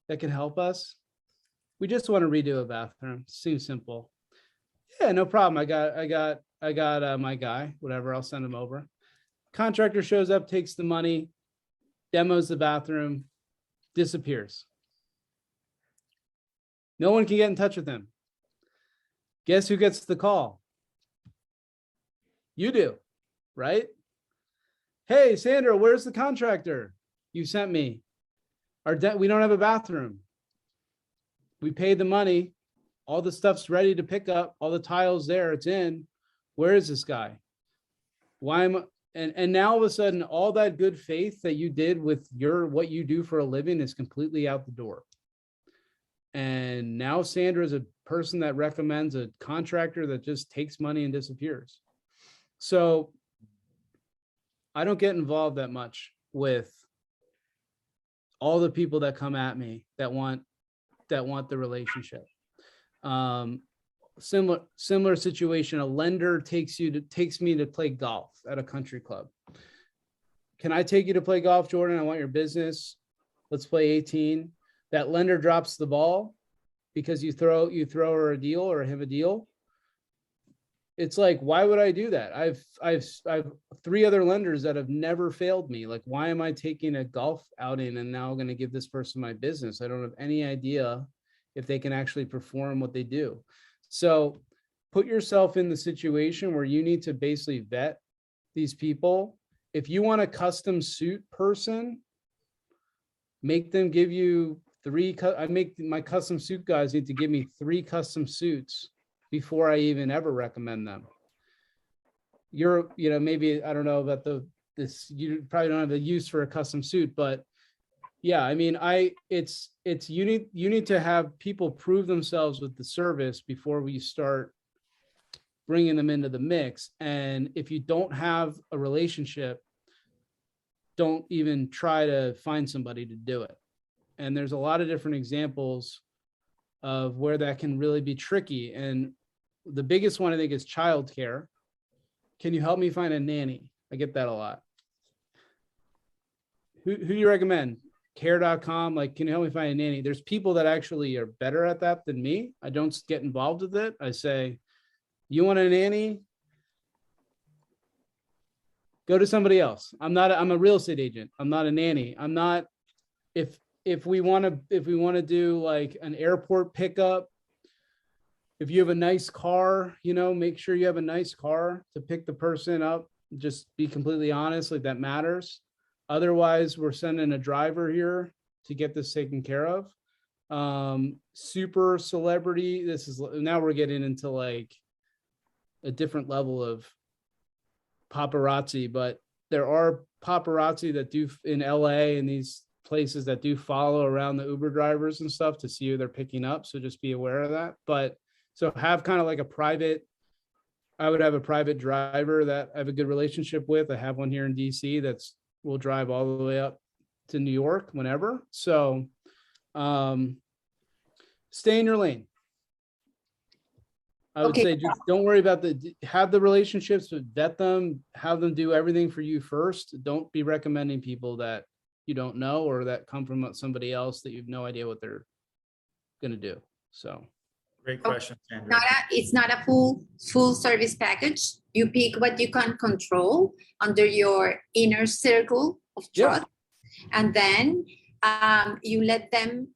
that can help us? We just want to redo a bathroom. Seems simple. Yeah, no problem. I got my guy, whatever. I'll send him over. Contractor shows up, takes the money, demos the bathroom, disappears. No one can get in touch with him. Guess who gets the call? You do, right? Hey, Sandra, where's the contractor you sent me? We don't have a bathroom. We paid the money. All the stuff's ready to pick up. All the tiles there, it's in. Where is this guy? And now all of a sudden, all that good faith that you did with what you do for a living is completely out the door. And now Sandra is a person that recommends a contractor that just takes money and disappears. So I don't get involved that much with all the people that come at me that want the relationship. Similar situation. A lender takes me to play golf at a country club. Can I take you to play golf, Jordan? I want your business. Let's play 18. That lender drops the ball because you throw her a deal or him a deal. It's like, why would I do that? I've 3 other lenders that have never failed me. Like, why am I taking a golf outing and now going to give this person my business? I don't have any idea if they can actually perform what they do. So put yourself in the situation where you need to basically vet these people. If you want a custom suit person, make them give you 3. I make my custom suit guys need to give me 3 custom suits before I even ever recommend them. Maybe, I don't know about this, you probably don't have the use for a custom suit, but yeah, I mean, you need to have people prove themselves with the service before we start bringing them into the mix. And if you don't have a relationship, don't even try to find somebody to do it. And there's a lot of different examples of where that can really be tricky. And the biggest one, I think, is childcare. Can you help me find a nanny? I get that a lot. who do you recommend? Care.com, like, can you help me find a nanny? There's people that actually are better at that than me. I don't get involved with it. I say, you want a nanny? Go to somebody else. I'm a real estate agent. I'm not a nanny. I'm not, if we want to do like an airport pickup, if you have a nice car, make sure you have a nice car to pick the person up. Just be completely honest, like that matters. Otherwise, we're sending a driver here to get this taken care of. Super celebrity. Now we're getting into like a different level of paparazzi, but there are paparazzi that do in LA and these places that do follow around the Uber drivers and stuff to see who they're picking up. So just be aware of that. But so have kind of like I would have a private driver that I have a good relationship with. I have one here in DC will drive all the way up to New York whenever. So stay in your lane. I would say just don't worry about have the relationships, but vet them, have them do everything for you first. Don't be recommending people that you don't know or that come from somebody else that you have no idea what they're going to do. So. Great question, Sandra. It's not a full service package. You pick what you can control under your inner circle of trust, and then you let them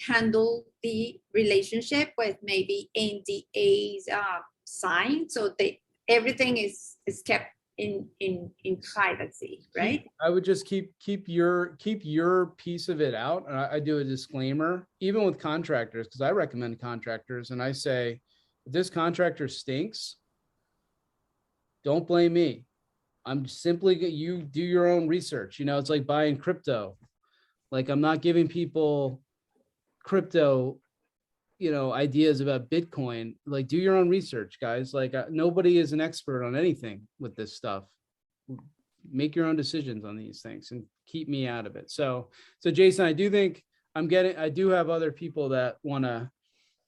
handle the relationship with maybe NDAs signed, so everything is kept in privacy, right? I would just keep your piece of it out. And I do a disclaimer, even with contractors, because I recommend contractors, and I say, if this contractor stinks, don't blame me. I'm simply, you do your own research. It's like buying crypto. Like, I'm not giving people crypto, ideas about Bitcoin. Like, do your own research, guys. Like, nobody is an expert on anything with this stuff. Make your own decisions on these things and keep me out of it. So Jason, I do think I do have other people that want to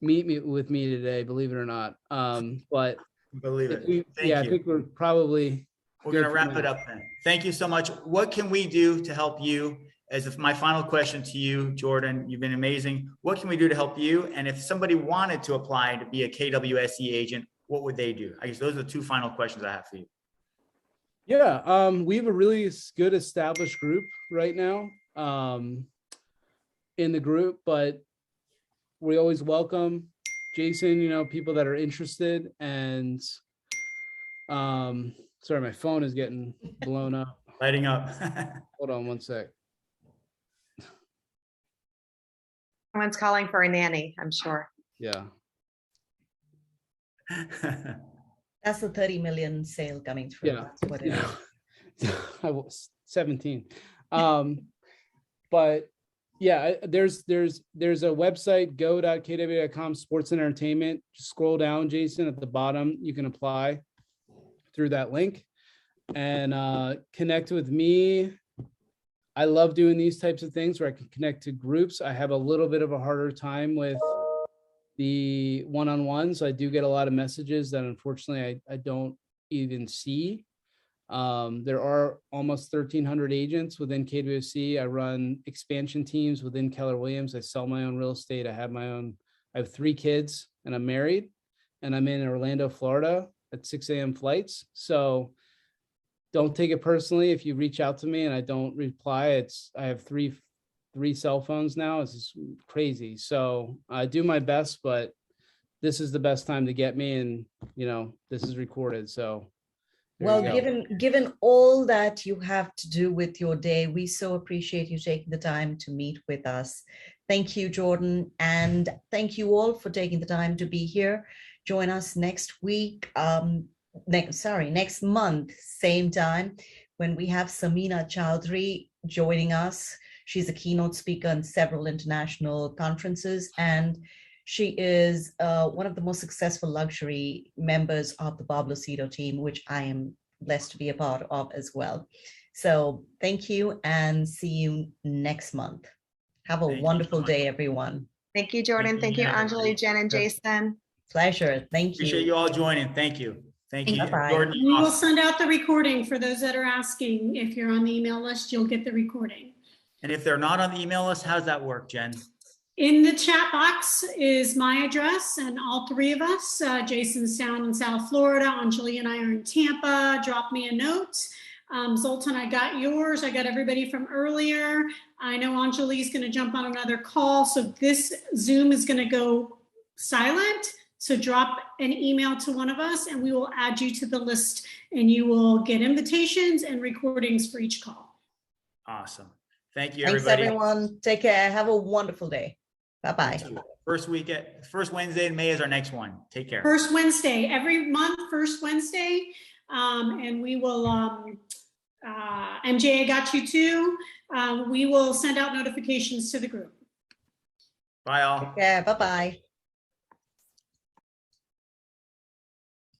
meet with me today, believe it or not. But believe it. I think we're going to wrap it up then. Thank you so much. What can we do to help you? As if my final question to you, Jordan, you've been amazing. What can we do to help you? And if somebody wanted to apply to be a KWSE agent, what would they do? I guess those are the two final questions I have for you. Yeah, we have a really good established group right now in the group, but we always welcome, Jason, people that are interested. And sorry, my phone is getting blown up. Lighting up. Hold on one sec. Someone's calling for a nanny, I'm sure. Yeah. That's the 30 million sale coming through. Yeah. That's what it is. I was 17. But yeah, there's a website, go.kw.com, sports and entertainment. Just scroll down, Jason, at the bottom. You can apply through that link and connect with me. I love doing these types of things where I can connect to groups. I have a little bit of a harder time with the one-on-ones. I do get a lot of messages that unfortunately I don't even see. There are almost 1,300 agents within KWC. I run expansion teams within Keller Williams. I sell my own real estate. I have 3 kids and I'm married, and I'm in Orlando, Florida at 6 a.m. flights. So don't take it personally if you reach out to me and I don't reply. I have three cell phones now. It's just crazy. So I do my best, but this is the best time to get me. And this is recorded. So well, given all that you have to do with your day, we so appreciate you taking the time to meet with us. Thank you, Jordan. And thank you all for taking the time to be here. Join us next week. Next month, same time, when we have Samina Chowdhury joining us. She's a keynote speaker in several international conferences, and she is one of the most successful luxury members of the Bob Lucido team, which I am blessed to be a part of as well. So thank you and see you next month. Have a wonderful day, everyone. Thank you, Jordan. Thank you, Anjali, Jen, and Jason. Pleasure. Thank you. Appreciate you all joining. Thank you. Thank you, Bye-bye. Jordan. We will send out the recording for those that are asking. If you're on the email list, you'll get the recording. And if they're not on the email list, how does that work, Jen? In the chat box is my address, and all three of us, Jason's down in South Florida, Anjali and I are in Tampa. Drop me a note. Zoltan, I got yours. I got everybody from earlier. I know Anjali's going to jump on another call, so this Zoom is going to go silent. So drop an email to one of us and we will add you to the list, and you will get invitations and recordings for each call. Awesome. Thank you, Thanks, everybody. everyone. Take care. Have a wonderful day. Bye-bye. First Wednesday in May is our next one. Take care. First Wednesday, every month, first Wednesday. And we will, MJ, I got you too. We will send out notifications to the group. Bye all. Yeah, bye-bye.